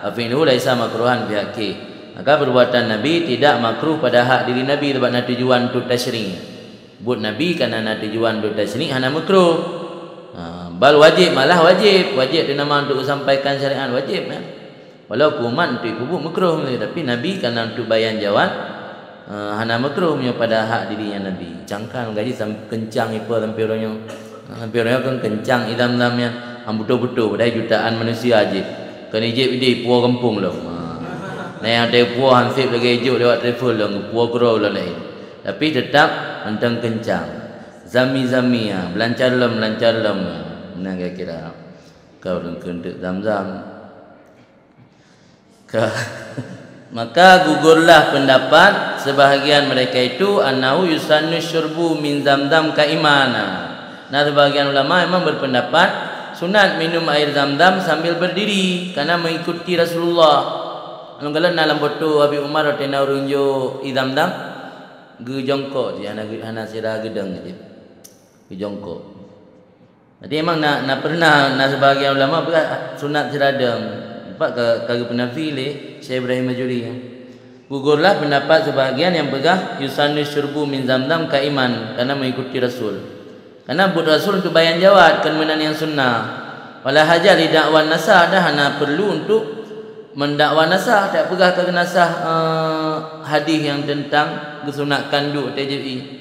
afinuhu laisa makruhan bihaqi. Maka perbuatan Nabi tidak makruh pada hak diri Nabi sebab nak tujuan untuk tasyri'. Buat Nabi karena nak tujuan untuk tasyri' hanya makruh. Bal wajib, malah wajib dia nama untuk sampaikan syariat wajib kan. Walau kuman untuk kubur makruh, tapi Nabi karena untuk bayan jawab hana makruh pada hak dirinya Nabi. Cangkang gaji sampai kencang ipa sampai orangnya. Sampai orangnya kan kencang idam-idamnya. Betul-betul pada jutaan manusia aje. Kan ijib ide puah kampung lah. Nah yang ada puah hansip lagi ijib lewat travel lah, puah kurau lah lain. Tapi tetap antang kencang. Zami-zami belancar lem. Nah kira-kira kau orang kendak Zam-Zam. Maka gugurlah pendapat sebahagian mereka itu annahu yusannu syurbu min Zam-Zam kaimana. Nah sebahagian ulama memang berpendapat sunat minum air Zam-Zam sambil berdiri karena mengikuti Rasulullah. Kalau dalam foto Habib Umar tena runjuk Zam-Zam ge jongkok je hana sirah gedang je. Ge jongkok. Jadi memang nak pernah sebahagian ulama sunat siradang. Kagak pernah pilih Syekh Ibrahim Majuri. Gugurlah pendapat sebahagian yang pegah yusannu syurbu min Zam-Zam kaiman karena mengikuti Rasul. Karena buat Rasul untuk bayan jawab kan menan yang sunnah. Wala haja li da'wan nasa dah hana perlu untuk mendakwa nasah, tak pegah ke nasah hadis yang tentang kesunakan duk TJI.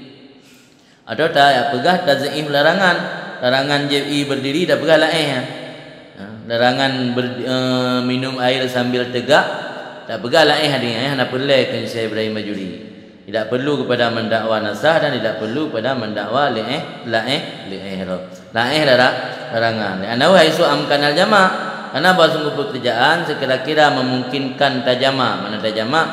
Atau tak pegah tazif larangan JI berdiri tak pegah larangan minum air sambil tegak tak pegah hadis nak pelai ke Syekh Ibrahim Bajuri. Tidak perlu kepada mendakwa nasah dan tidak perlu kepada mendakwa larangan. Ana wa isu amkanal jama' karena bahawa sungguh pekerjaan sekira-kira memungkinkan tajama'. Mana tajama'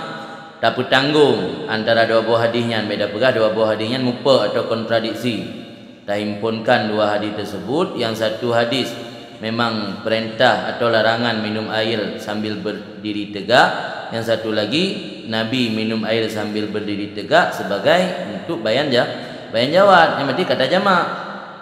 tak tanggung antara dua buah hadisnya, beda pegah dua buah hadisnya mupa atau kontradiksi. Tak himpunkan dua hadis tersebut, yang satu hadis memang perintah atau larangan minum air sambil berdiri tegak, yang satu lagi Nabi minum air sambil berdiri tegak sebagai untuk bayan jawab. Yang berarti kata jamak.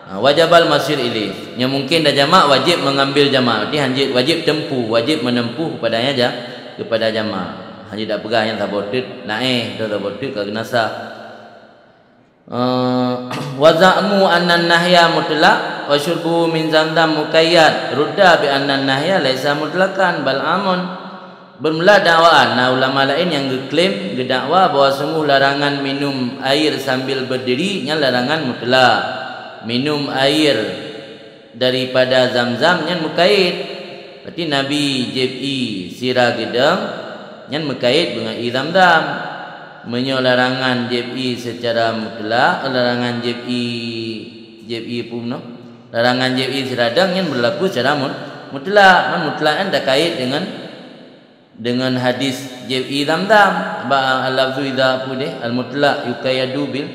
Wajabal masir ilaih. Yang mungkin dah jamak wajib mengambil jamak. Berarti wajib tempuh, wajib menempuh kepadanya kepada jamak. Hanya tak pegang yang tabotit naik atau tabotit ke genasa. Wa za'mu anna nahya mutlaq wa syurbu min zamzam muqayyad rudda bi anna nahya laisa mutlaqan bal amun. Bermula dakwaan ulama lain yang ngeklaim gedakwa bahawa sungguh larangan minum air sambil berdiri nya larangan mutlak. Minum air daripada Zamzam nya muqayyid. Berarti Nabi JI sirah gedang nya muqayyid dengan Zamzam. Menyo larangan JI secara mutlak, larangan JI pun larangan JI siradang nya berlaku secara mutlak. Mutlak kan dak kait dengan hadis JI Zamzam al-lafzu idza pudih al-mutlaq yuqayyadu bil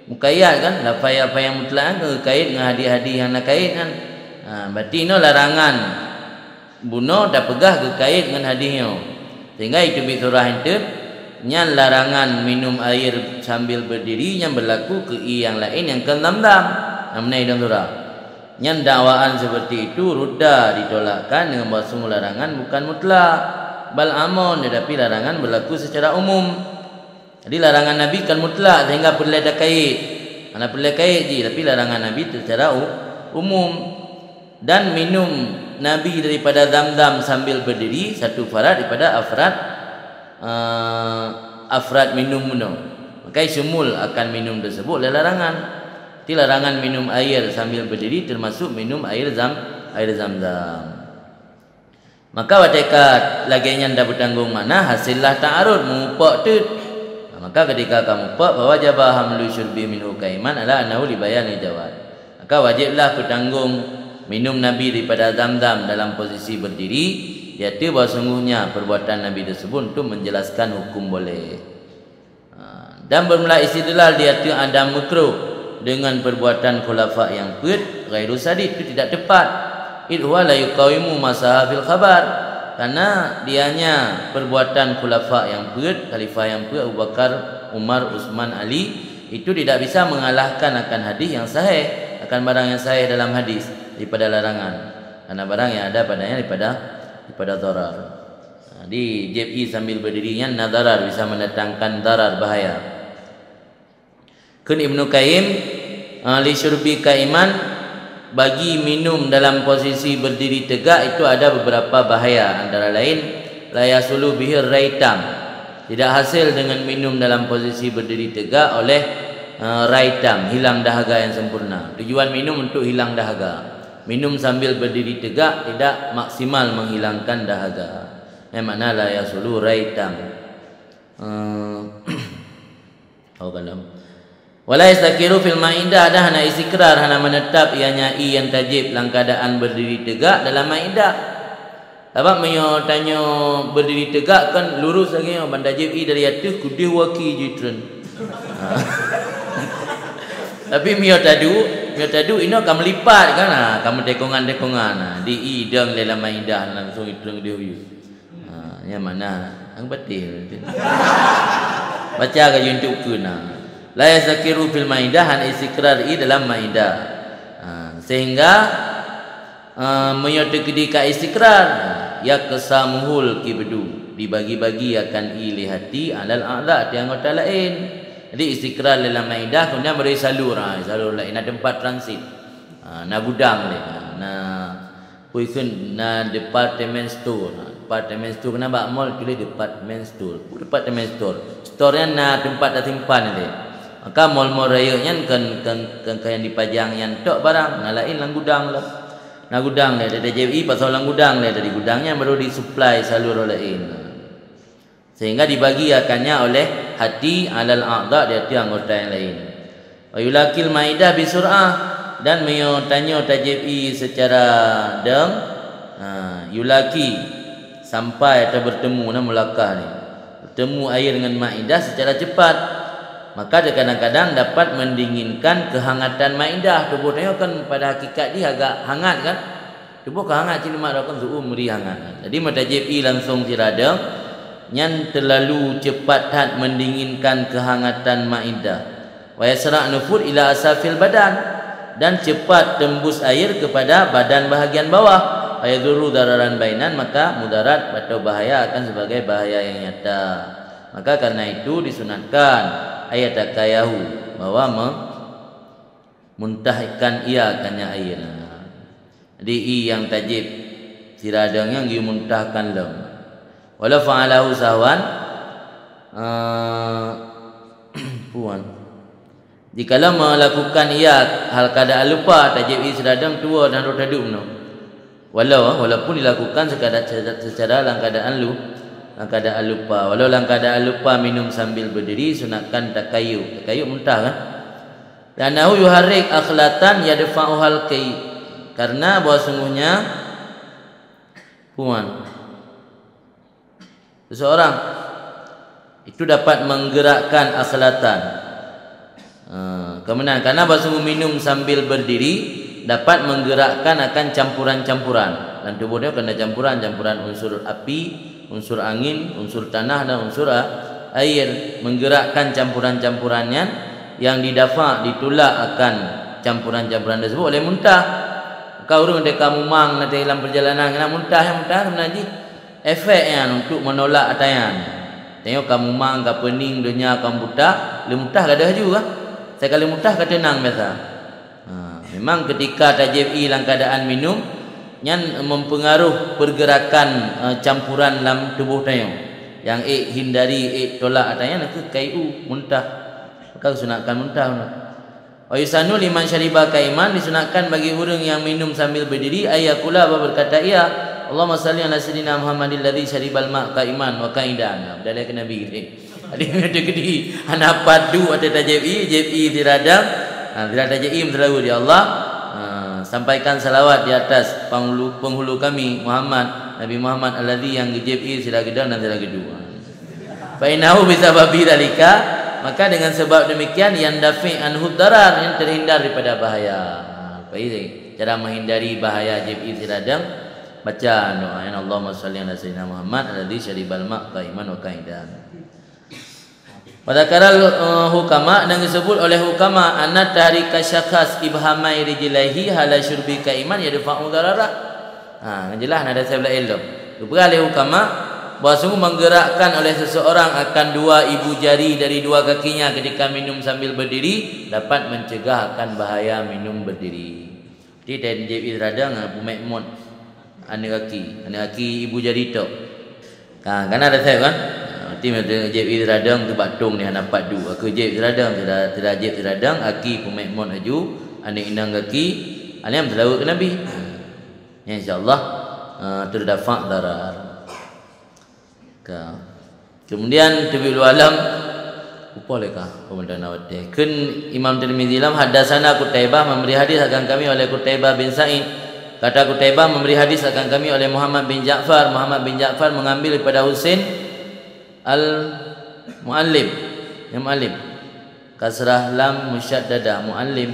muqayyad kan, lafaz apa yang mutlak kan kait dengan hadis-hadis yang nak kait kan. Berarti no larangan bunuh dah pegah ke kait dengan hadisnya. Sehingga itu bi surah itu nya larangan minum air sambil berdiri yang berlaku ke yang lain yang ke Zamzam. Namanya dalam surah. Nya dakwaan seperti itu rudda ditolakkan dengan bahawa sungguh larangan bukan mutlak bal amun, tetapi larangan berlaku secara umum. Jadi larangan Nabi kan mutlak sehingga perlu ada kait. Mana perlu kait je, tapi larangan Nabi secara umum. Dan minum Nabi daripada Zamzam sambil berdiri satu farad daripada afrad minum. Maka semul akan minum tersebut larangan. Jadi larangan minum air sambil berdiri termasuk minum air Zamzam. Maka wadekat laginya dah bertanggung mana hasillah ta'arud mupak tu. Maka ketika kamu mupak bahwa jabah hamlu syurbi minhu kaiman ala annahu libayani jawad. Maka wajiblah bertanggung minum Nabi daripada Zamzam dalam posisi berdiri, iaitu bahawa sungguhnya perbuatan Nabi tersebut untuk menjelaskan hukum boleh. Dan bermula istidlal dia tu ada makruh dengan perbuatan khulafa yang kuat ghairu sadid, itu tidak tepat. Idhuwa la yuqawimu masahafil khabar, karena dianya perbuatan khulafa yang kuat, khalifah yang kuat Abu Bakar, Umar, Utsman, Ali, itu tidak bisa mengalahkan akan hadis yang sahih, akan barang yang sahih dalam hadis daripada larangan, karena barang yang ada padanya daripada darar. Di JI sambil berdirinya nadarar bisa mendatangkan darar bahaya. Kun Ibnu Qayyim li syurbi kaiman, bagi minum dalam posisi berdiri tegak itu ada beberapa bahaya, antara lain la yasulu bihi raitam, tidak hasil dengan minum dalam posisi berdiri tegak oleh raitam, hilang dahaga yang sempurna. Tujuan minum untuk hilang dahaga. Minum sambil berdiri tegak tidak maksimal menghilangkan dahaga. Yang mana la yasulu raitam. Kalam wala yastakiru fil maidah, ada hana istiqrar, hana menetap ianya yang tajib dalam keadaan berdiri tegak dalam maidah. Sebab menyo tanya berdiri tegak kan lurus lagi banda tajib dari atas kudih waki jitren. Tapi mio tadu ini akan melipat kan, kamu dekongan di idang dalam maidah langsung idang dia view. Yang mana ang betul. Baca ke YouTube kuna. La yazakiru fil maidah an istiqrar dalam maidah. Sehingga menyodiki ka istiqrar ya kesamuhul kibdu, dibagi-bagi akan ilihati alal a'la di anggota lain. Jadi istiqrar dalam maidah kemudian beri salur lain ada tempat transit. Na gudang le. Pui kun na department store. Department store kenapa mall tulis department store. Department store. Store-nya na tempat simpan dia. Maka mall-mall raya nya kan yang dipajang yang tok barang ngalain lang gudang lah. Na gudang dia ada JWI pasal lang gudang dia dari gudangnya baru disupply salur lain. Sehingga dibagiakannya oleh hati alal a'dha di hati anggota yang lain. Wa yulakil maidah bisur'ah dan tanya tajib'i secara deng yulaki sampai atau bertemu mulakah ni bertemu air dengan maidah secara cepat, maka dia kadang-kadang dapat mendinginkan kehangatan maidah. Tubuh tanya kan pada hakikat dia agak hangat kan, tubuh kehangat cili mak kan suhu meri hangat. Jadi tajib'i langsung tirada yang terlalu cepat hat mendinginkan kehangatan maidah. Wa yasra' nufur ila asafil badan dan cepat tembus air kepada badan bahagian bawah. Ayaduru dararan bainan, maka mudarat atau bahaya akan sebagai bahaya yang nyata. Maka karena itu disunatkan ayat takayahu bahwa muntahkan ia akannya air. Jadi i yang tajib siradang yang dimuntahkan lem. Walau fa'alahu sahwan puan. Jikalau melakukan ia hal keadaan lupa, tajib i siradang tua dan roda duk no. Walaupun dilakukan secara dalam keadaan lupa. Walau dalam keadaan lupa minum sambil berdiri, sunatkan takayyu. Takayyu muntah kan? Dan nahu yuharrik akhlatan yadfa'uhal kai. Karena bahwa sungguhnya puan seseorang itu dapat menggerakkan akhlatan. Kemudian karena bahwa sungguh minum sambil berdiri dapat menggerakkan akan campuran-campuran, dan tubuh dia kena campuran unsur api, unsur angin, unsur tanah dan unsur air, menggerakkan campuran-campurannya yang ditolak akan campuran-campuran tersebut oleh muntah. Kau urung dek kamu mang nanti dalam perjalanan kena muntah sebenarnya efeknya untuk menolak atayan. Tengok kamu mang ka pening dunia kamu buta, le muntah kada juga. Saya kali muntah kada tenang biasa. Memang ketika tajib'i dalam keadaan minum yang mempengaruh pergerakan campuran dalam tubuh tayo yang hindari tolak atanya itu kai'u muntah, maka sunatkan muntah. Wa yusanu liman syariba kaiman, disunatkan bagi orang yang minum sambil berdiri ayakula berkata ia Allahumma salli ala sayyidina Muhammadil ladzi syaribal ma kaiman wa kaidan. Dari Nabi ini ada gede anak padu ada tajib'i diradam. Tidak ada jaim terlalu di Allah. Sampaikan salawat di atas penghulu kami Muhammad, Nabi Muhammad alladzi yang jibi sila gedang dan sila kedua. Fa innahu bisababi dzalika, maka dengan sebab demikian yang dafi anhu darar, yang terhindar daripada bahaya. Apa ini? Cara menghindari bahaya jibi siladang, baca doa ya Allahumma shalli ala sayyidina Muhammad alladzi syaribal ma qaiman wa qaidan. Pada karal hukama dan disebut oleh hukama anna tarika syakhas ibhamai rijlaihi hala syurbi kaiman yadfa'u darara. Jelas ada saya belail tu. Diberi oleh hukama bahawa sungguh menggerakkan oleh seseorang akan dua ibu jari dari dua kakinya ketika minum sambil berdiri dapat mencegah akan bahaya minum berdiri. Jadi dan JB radang Abu Maimun anak kaki ibu jari tu. Kan ada saya kan? Tim ada jeb radang tu batung ni dapat du. Aku jeb radang tidak jeb radang aki pemaimun aju anak indang kaki alim selalu ke Nabi. Ya insyaallah terdapat darar. Kemudian tabiul alam upoleka komandan awate. Kun Imam Tirmizi lam hadatsana Qutaibah memberi hadis akan kami oleh Qutaibah bin Sa'id. Kata Qutaibah memberi hadis akan kami oleh Muhammad bin Ja'far. Muhammad bin Ja'far mengambil daripada Husain Al-Muallim, yang Muallim kasrah lam musyaddada Muallim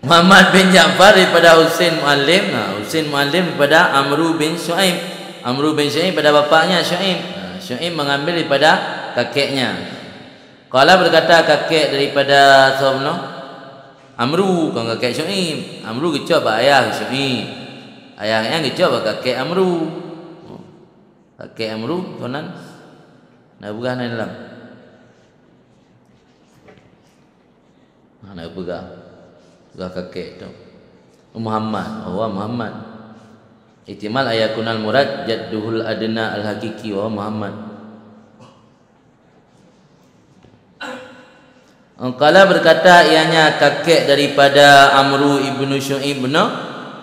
Muhammad bin Ja'far daripada Husain Muallim. Husain Muallim daripada Amru bin Syuaib pada bapaknya Syuaib. Syuaib mengambil daripada kakeknya. Qala berkata kakek daripada Sabno Amru kan kakek Syuaib. Amru kecap ayah Syuaib, ayahnya kecap kakek Amru. Kakek Amru konan nak buka nak dalam nak buka kakek tu Muhammad, Muhammad. Ihtimal ayakunal murad jadduhul adna al-hakiki wa Muhammad. Qala berkata ianya kakek daripada Amru ibnu Syu'ib bin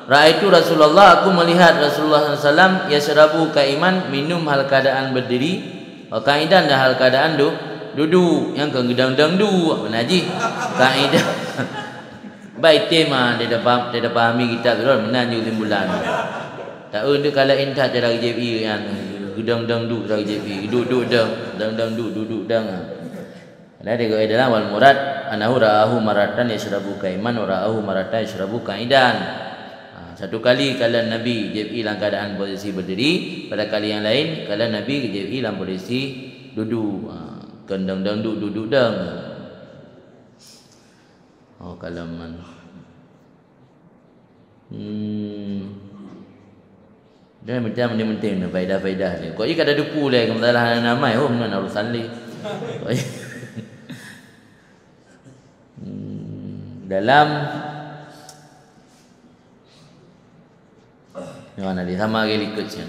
Ra'aitu Rasulullah, aku melihat Rasulullah SAW yashrabu kaiman, minum hal keadaan berdiri, wa qaidan dan hal keadaan duduk. Yang ke gedang-gedang apa naji kaidah baik tema dia dah pahami kitab tu menanju timbulan. Tak dia kalau intah cara JP yang gedang-gedang duduk cara JP duduk dang duduk dang. Ada dia kata dalam wal murad anahu ra'ahu maratan yashrabu kaiman wa ra'ahu maratan yashrabu qaidan. Satu kali kalau Nabi JP dalam keadaan posisi berdiri, pada kali yang lain kalau Nabi JP dalam posisi duduk. Kendang duduk dang. Kalau man. Dia macam menting faedah-faedah dia. Kok je kada dupu le masalah namai mana urusan le. Dalam mana dia sama lagi ikutnya.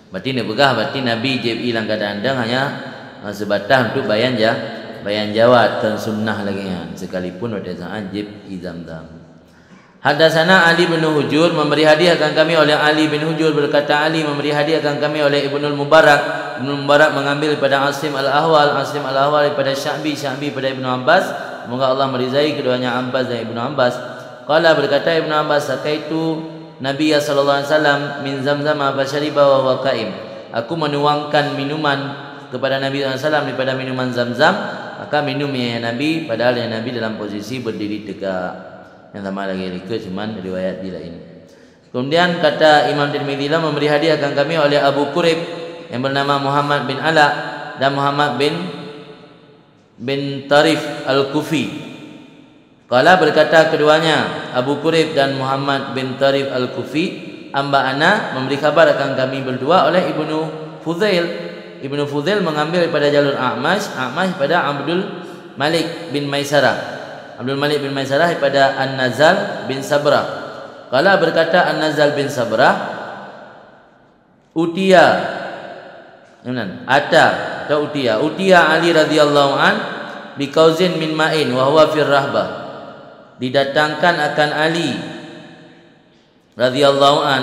Berarti ni begah, berarti Nabi JP dalam keadaan dang hanya sebatas untuk bayan jawab dan sunnah lagi kan. Sekalipun ada saat JP Zamzam. Hadatsana Ali bin Hujur, memberi hadiah akan kami oleh Ali bin Hujur, berkata Ali memberi hadiah akan kami oleh Ibnul Mubarak. Ibnul Mubarak mengambil pada Asim al-Ahwal daripada Sya'bi pada Ibnu Abbas. Semoga Allah meridai keduanya Abbas dan Ibnu Abbas. Qala berkata Ibnu Abbas, sakaitu Nabi sallallahu alaihi wasallam min Zamzam fa syariba wa huwa qaim. Aku menuangkan minuman kepada Nabi sallallahu alaihi wasallam daripada minuman Zamzam, maka minumnya Nabi padahal yang Nabi dalam posisi berdiri tegak. Yang sama lagi ikut cuman riwayat di lain. Kemudian kata Imam Tirmidzi memberi hadiah akan kami oleh Abu Qurib yang bernama Muhammad bin Ala dan Muhammad bin Tarif Al-Kufi. Qala berkata keduanya Abu Qurib dan Muhammad bin Tarif Al-Kufi, amba ana memberi kabar akan kami berdua oleh Ibnu Fudail. Ibnu Fudail mengambil daripada jalur A'mash pada Abdul Malik bin Maisarah daripada An-Nazal bin Sabrah. Qala berkata An-Nazal bin Sabrah, utiya Ali radhiyallahu an bi kauzin min ma'in wa huwa fir rahbah. Didatangkan akan Ali radhiyallahu an,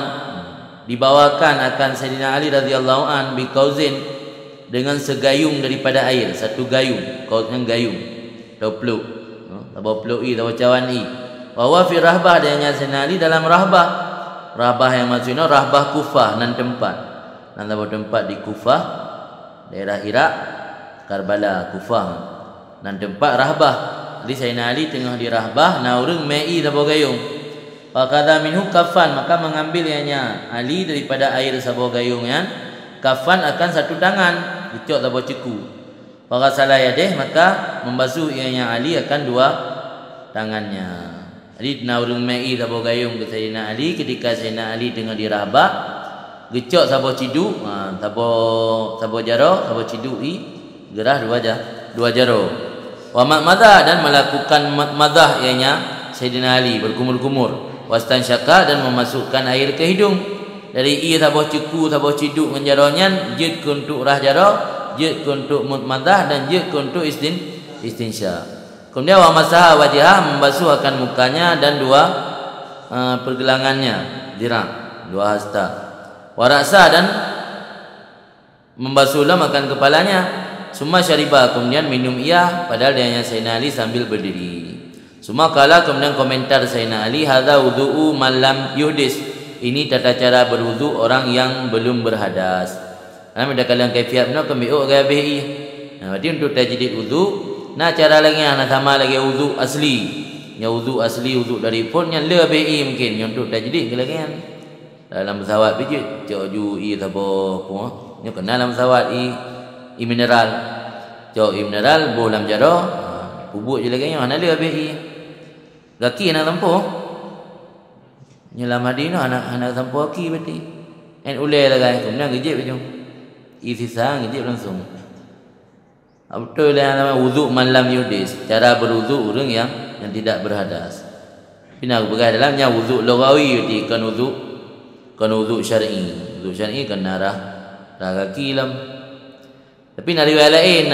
dibawakan akan Sayyidina Ali radhiyallahu an bi kauzin, dengan segayung daripada air, satu gayung, kauznya gayung atau peluk. Tahu peluk tahu cawan wa huwa fi rahbah, dan Sayyidina Ali dalam rahbah yang maksudnya rahbah Kufah, nan tempat di Kufah, daerah Iraq, Karbala, Kufah, nan tempat rahbah. Jadi Sayyidina Ali tengah di rahbah, naurung mai tahu gayung. Wa qadha minhu kafan, maka mengambil ianya Ali daripada air sabuah gayung yang kafan akan satu tangan, dicok tahu ciku. Wa salah yadeh, maka membasuh ianya Ali akan dua tangannya. Jadi naurung mai tahu gayung ke Sayyidina Ali ketika Sayyidina Ali tengah di rahbah, gecok sabuah cidu, sabuah jaro, sabuah cidu gerah dua jaro. Wa madah, dan melakukan madah ianya Sayyidina Ali berkumur-kumur. Wastan syaka, dan memasukkan air ke hidung. Dari sabuah ciku, sabuah cidu dengan jaronya, jid untuk rah jaro, jid untuk madah, dan jid untuk istinsya. Kemudian wa masaha wajhah, membasuh akan mukanya dan dua pergelangannya, dirang, dua hasta. Wa ra'sa, dan membasuhlah makan kepalanya. Summa syariba, kemudian minum ia, padahal dia Sayyidina Ali sambil berdiri. Summa kala, kemudian komentar Sayyidina Ali, hadza wudu'u man lam yuhdis. Ini tata cara berwudu orang yang belum berhadas. Karena ada kalian kaifiat benar kembiu gaya BI. Nah, berarti untuk tajdid wudu, nah cara lagi yang sama lagi wudu asli. Ya wudu asli, wudu dari pun yang lebih mungkin yang untuk tajdid lagi kan. Dalam pesawat biji, coju tabo puah. Nya kena dalam pesawat mineral. Cok mineral bolam jaro, bubuk je lagi yang mana lebih. Laki nak tempuh. Nyelam Madinah anak tempuh laki berarti. En ulai lagi, kemudian gejip je. Sisa gejip langsung. Betul lah nama wudu man lam yudis, cara berwudu orang yang tidak berhadas. Pina bekas dalamnya wuduk lughawi di kan wuduk syar'i. Wuduk syar'i kan darah kaki lam. Tapi nak riwayat lain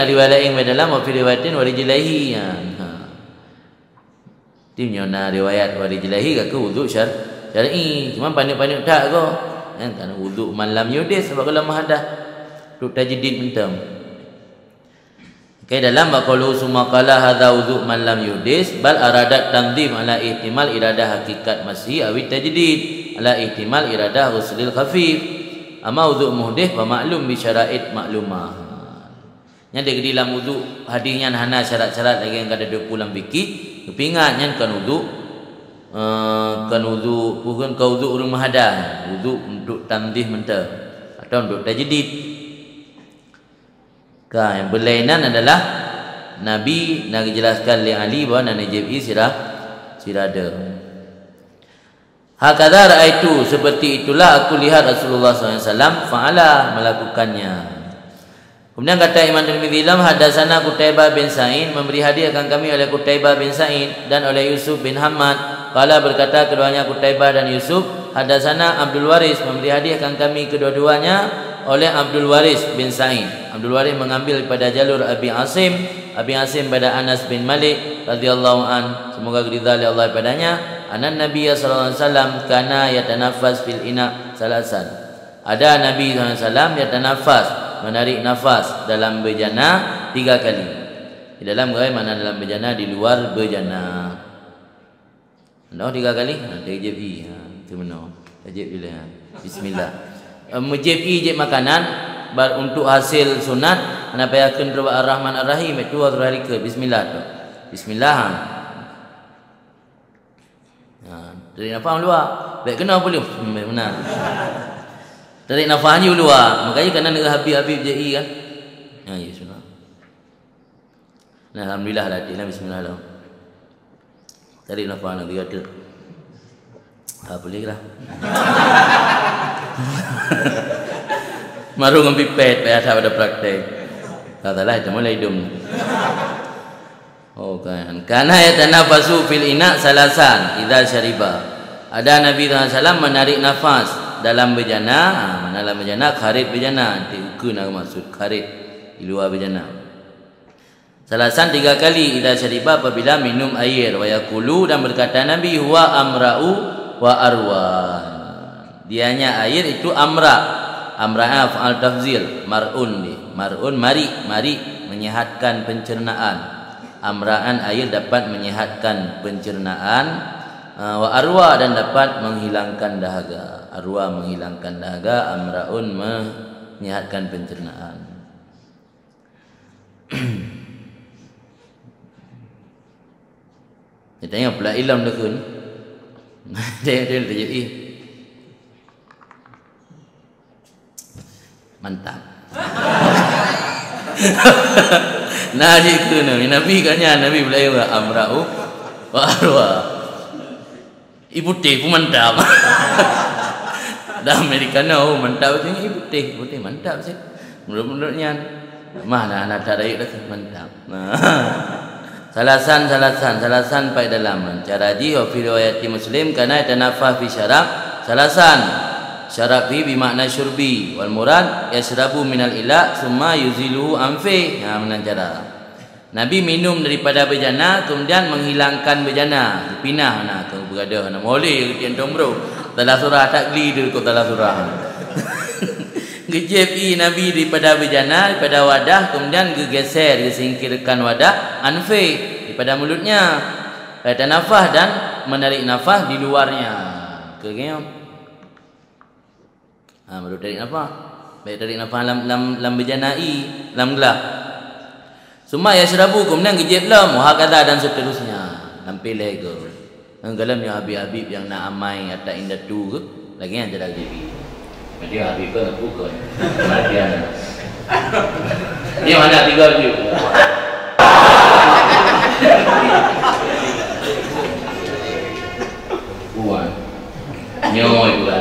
dalam wa fi riwayatin wa rijlaihi. Timnya na riwayat wa rijlaihi ke wuduk syar'i. Cuma pandai-pandai tak ko. Kan wuduk malam yudis sebab kalau mahadah tu tajdid mentam. Okay, dalam baqalu summa qala hadza wudhu man lam yudis bal aradat tanzim ala ihtimal iradah hakikat masih awi tajdid ala ihtimal iradah ghuslil khafif ama wudhu muhdith wa maklum bi syara'id maklumah. Nya de dalam wudhu hadisnya hana syarat-syarat lagi yang kada ada pulang fikih kepingat nya kan wudhu bukan ka wudhu rumah hadah wudhu untuk tanzih mentah atau untuk tajdid. Yang berlainan adalah Nabi nak jelaskan li Ali bahawa Nabi sirada. Hakadha ra'aitu, seperti itulah aku lihat Rasulullah SAW fa'ala melakukannya. Kemudian kata Imam Tirmidzi dalam hadatsana Qutaibah bin Sa'id, memberi hadiah akan kami oleh Qutaibah bin Sa'id dan oleh Yusuf bin Hamad. Qala berkata keduanya Qutaibah dan Yusuf, hadatsana Abdul Waris, memberi hadiah akan kami kedua-duanya oleh Abdul Waris bin Sa'id. Abdul Waris mengambil pada jalur Abi Asim pada Anas bin Malik radhiyallahu an, semoga ridha Allah padanya, anan Nabi sallallahu alaihi wasallam kana yatanaffas fil ina salasan. Ada Nabi sallallahu alaihi wasallam yatanafas, menarik nafas dalam bejana 3 kali. Di dalam mana dalam bejana, di luar bejana. No 3 kali. Tajib itu benar. Tajib bila. Bismillah. Mujib makanan untuk hasil sunat kenapa yakin doa Ar-Rahman Ar-Rahim itu hari ke bismillah tu. Bismillah. Dari nafas luar. Baik kena boleh. Benar. Dari nafasnya luar. Makanya kena dengan Habib JI kan. Ya sunnah. Nah, alhamdulillah latihlah bismillah. Dari nafas nak dia tu. Boleh lah. Maru dengan pipet payah pada praktek. Katalah itu mulai hidung. Oh kan. Karena yatanafasu fil ina salasan idza syariba. Ada Nabi SAW menarik nafas dalam bejana. Dalam bejana kharit bejana. Itu nak maksud kharit di luar bejana. Salasan 3 kali idza syariba apabila minum air. Wa yaqulu, dan berkata Nabi huwa amra'u wa arwa. Dianya air itu amra. Amra'ah fa'al tafzil mar'un mari menyehatkan pencernaan. Amra'an air dapat menyehatkan pencernaan, wa arwa dan dapat menghilangkan dahaga. Arwa menghilangkan dahaga, amra'un menyehatkan pencernaan. Dia tanya pula ilmu dekun. Dia jadi mantap. Nabi kena Nabi katanya Nabi belayu amra'u wa arwa. Ibu teh pun mantap. Dah Americano mantap tu ibu teh mantap sih. Menurutnya mana anak tarik dah mantap. Salasan pai dalam cara ji wa fi riwayat Muslim kana tanaffa fi syarab salasan. Syarab fi bimakna syurbi wal murad yashrabu minal ila summa yuzilu anfi. Mana cara Nabi minum daripada bejana kemudian menghilangkan bejana, dipinah nak ke berada nak boleh tiantong bro. Dalam surah takli dia ko dalam surah. Gejepi Nabi daripada bejana, daripada wadah kemudian gegeser, disingkirkan wadah anfi daripada mulutnya. Kata nafas dan menarik nafas di luarnya. Kegeng. Baru tarik nafas. Baik tarik nafas lam berjanai, lam gelap. Summa yashrabu, kemudian gejep lam, hakadha dan seterusnya. Sampai lagi. Galam yang habib-habib yang nak amai atas indatu ke, lagi yang jadi habib. Dia habib ke nak buka. Dia mana 3 je. Buat. Nyoy pula.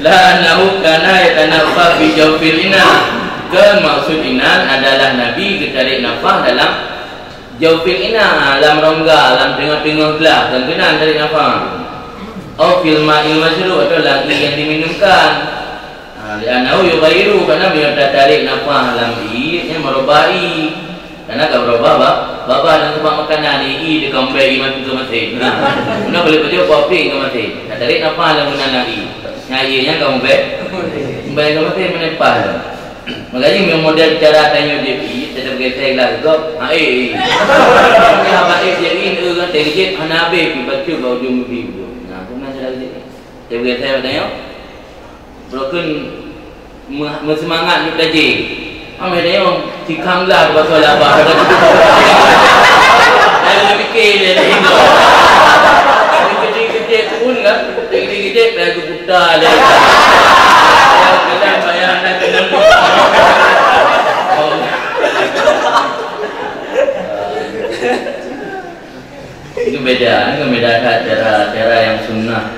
La annahu kana yatanaffa fi jawfil ina. Ke maksud inan adalah Nabi tarik nafas dalam jauh ina alam rongga alam tengah-tengah gelap dan kena tarik nafas. Fil ma'il masyrub atau lagi yang diminumkan. Li'annahu yughayyiru karena bila tarik nafas alam yang merobai. Karena kalau berubah baba dan sebab makanan i dekat bayi mati ke mati. Mana boleh baca kopi ke mati. Tak tarik nafas alam guna lagi. Nyainya kamu bayi ke mati menepah. Makanya memang model cara tanya dia tetap getek lah kau. Apa dia ini kan terjadi hanabe baca kau jumpa ibu. Nah, tu mana cara dia. Tetap getek tanya. Broken semangat ni tadi. Ambil dia tikam lah pasal apa. Ada fikir dia ni. Kecil-kecil pun kan. Kecil-kecil lagu putar dia. Kadang bayang nak kena. Itu beda cara yang sunnah,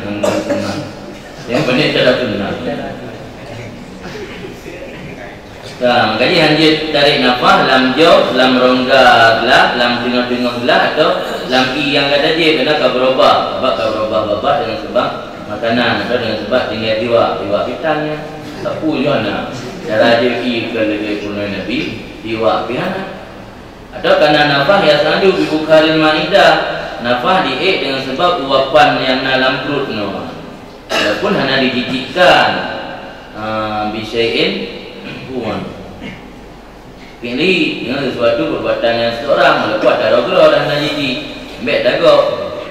yang benar cara sunnah. Nah, makanya hanya tarik nafas lam jauh, lam rongga gelap, lam tengah-tengah gelap atau lam i yang kata je kena kau berubah babak dengan sebab makanan atau dengan sebab tinggal diwa pitangnya sapu je mana cara je i kalau dia punya Nabi diwa pihana atau karena nafas yang sandu bukharil maidah nafas diik dengan sebab uapan yang dalam perut no walaupun hanya dijijikkan bisain pilih dengan sesuatu perbuatan yang seorang walaupun ada rogra dan najiji ambek dagok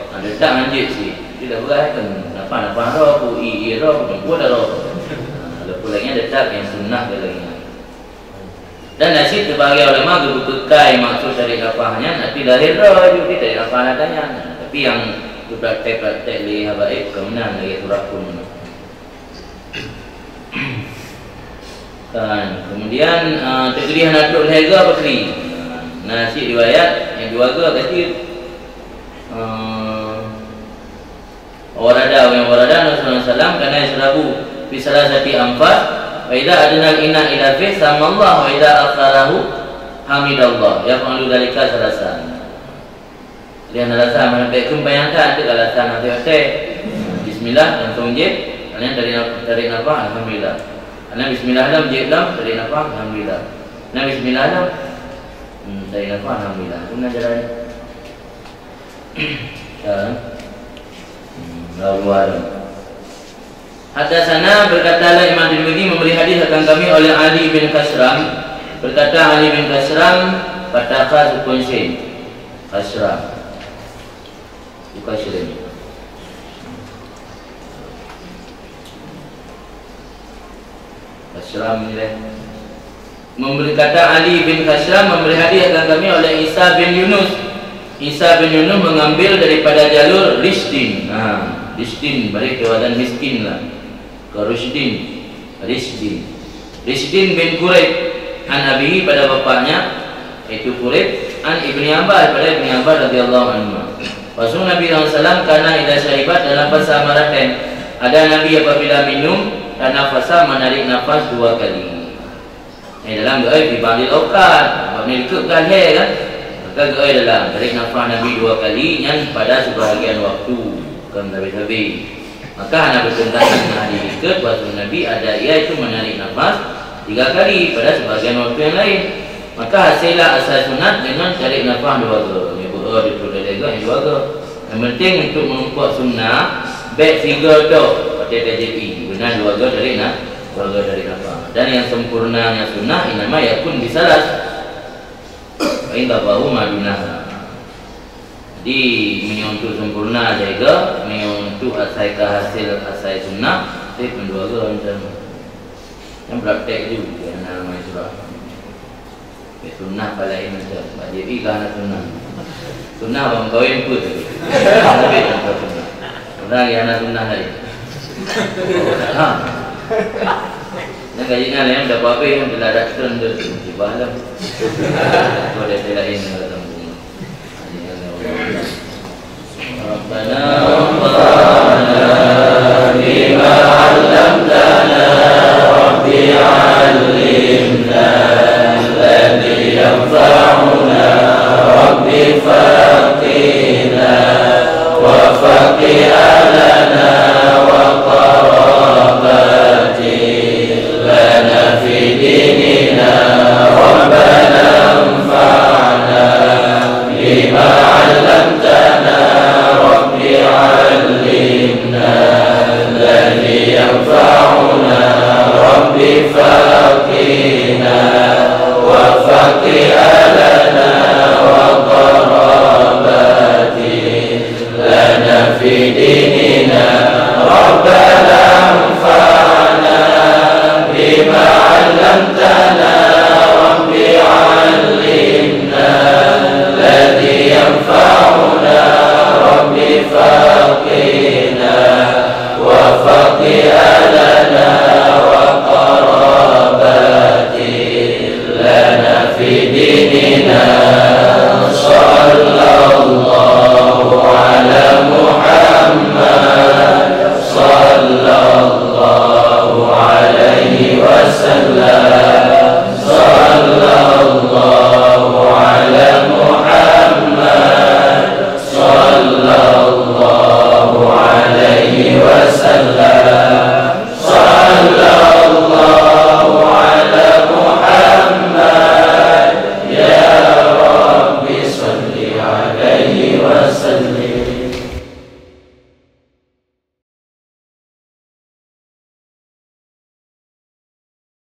ada tak anjit sih tidak boleh kan napa roh ku i roh ku ada roh walaupun lagi ada tak yang sunnah ke lagi dan nasib sebagai ulama guru kekai maksud dari nafahnya nanti lahir roh juga tidak nafah nadanya tapi yang praktek li habaib kemudian lagi surah pun. Kemudian tegri hanatul hega bakri. Nasi riwayat yang dua ke kata warada Rasulullah sallam kana yasrabu fi salasati anfas wa idza adna al-ina ila fi samallahu wa idza akharahu hamidallah yaf'alu dzalika salasan. Lian alasan menambahkan bayangkan itu alasan nanti bismillah langsung je kalian dari nafas alhamdulillah. Nabi bismillah dalam jidam dari nafas alhamdulillah. Nabi bismillah dalam dari nafas alhamdulillah. Guna jalan. Lalu Haddatsana berkatalah Imam Tirmidzi memberi hadis akan kami oleh Ali bin Kasram. Berkata Ali bin Kasram pataka sukun sin. Kasram. Bukan syirin. Kasram ni lah. Memberi kata Ali bin Kasram memberi hadiah akan kami oleh Isa bin Yunus. Isa bin Yunus mengambil daripada jalur Rishdin. Rishdin balik ke wadan miskin lah. Ke Rishdin. Rishdin bin Quraib an abihi pada bapaknya itu Quraib an Ibni Abbas pada Ibni Abbas radhiyallahu anhu. Rasul Nabi SAW karena idza syaribat dalam bahasa Maraten ada Nabi apabila minum dan nafasa menarik nafas 2 kali. Dalam doa dibanding okat, bagi ikutkan kan. Maka doa dalam tarik nafas Nabi 2 kali yang pada sebahagian waktu kan Nabi. Maka hanya bertentangan dengan hadis ikut Rasul Nabi ada iaitu menarik nafas 3 kali pada sebahagian waktu yang lain. Maka hasillah asal sunat dengan tarik nafas 2 kali. Dia perlu yang 2 kali. Yang penting untuk mengumpul sunnah baik figure tu pada KJP benar 2 kali dari nak 2 kali dari apa dan yang sempurnanya sunnah inama yakun bisalas inda bahu madunah. Jadi menyuntuk sempurna jaga menyuntuk asai hasil asai sunnah itu pun 2 kali macam yang praktek juga nama surah sunnah pada ini macam KJP kerana sunnah bang kawin pun tapi tak sunnah orang yang anak sunnah tadi. Yang kajian yang dah apa yang telah datang tu di balam. Kalau dia lain dalam bunga. Rabbana Rabbana bima 'allamtana Rabbi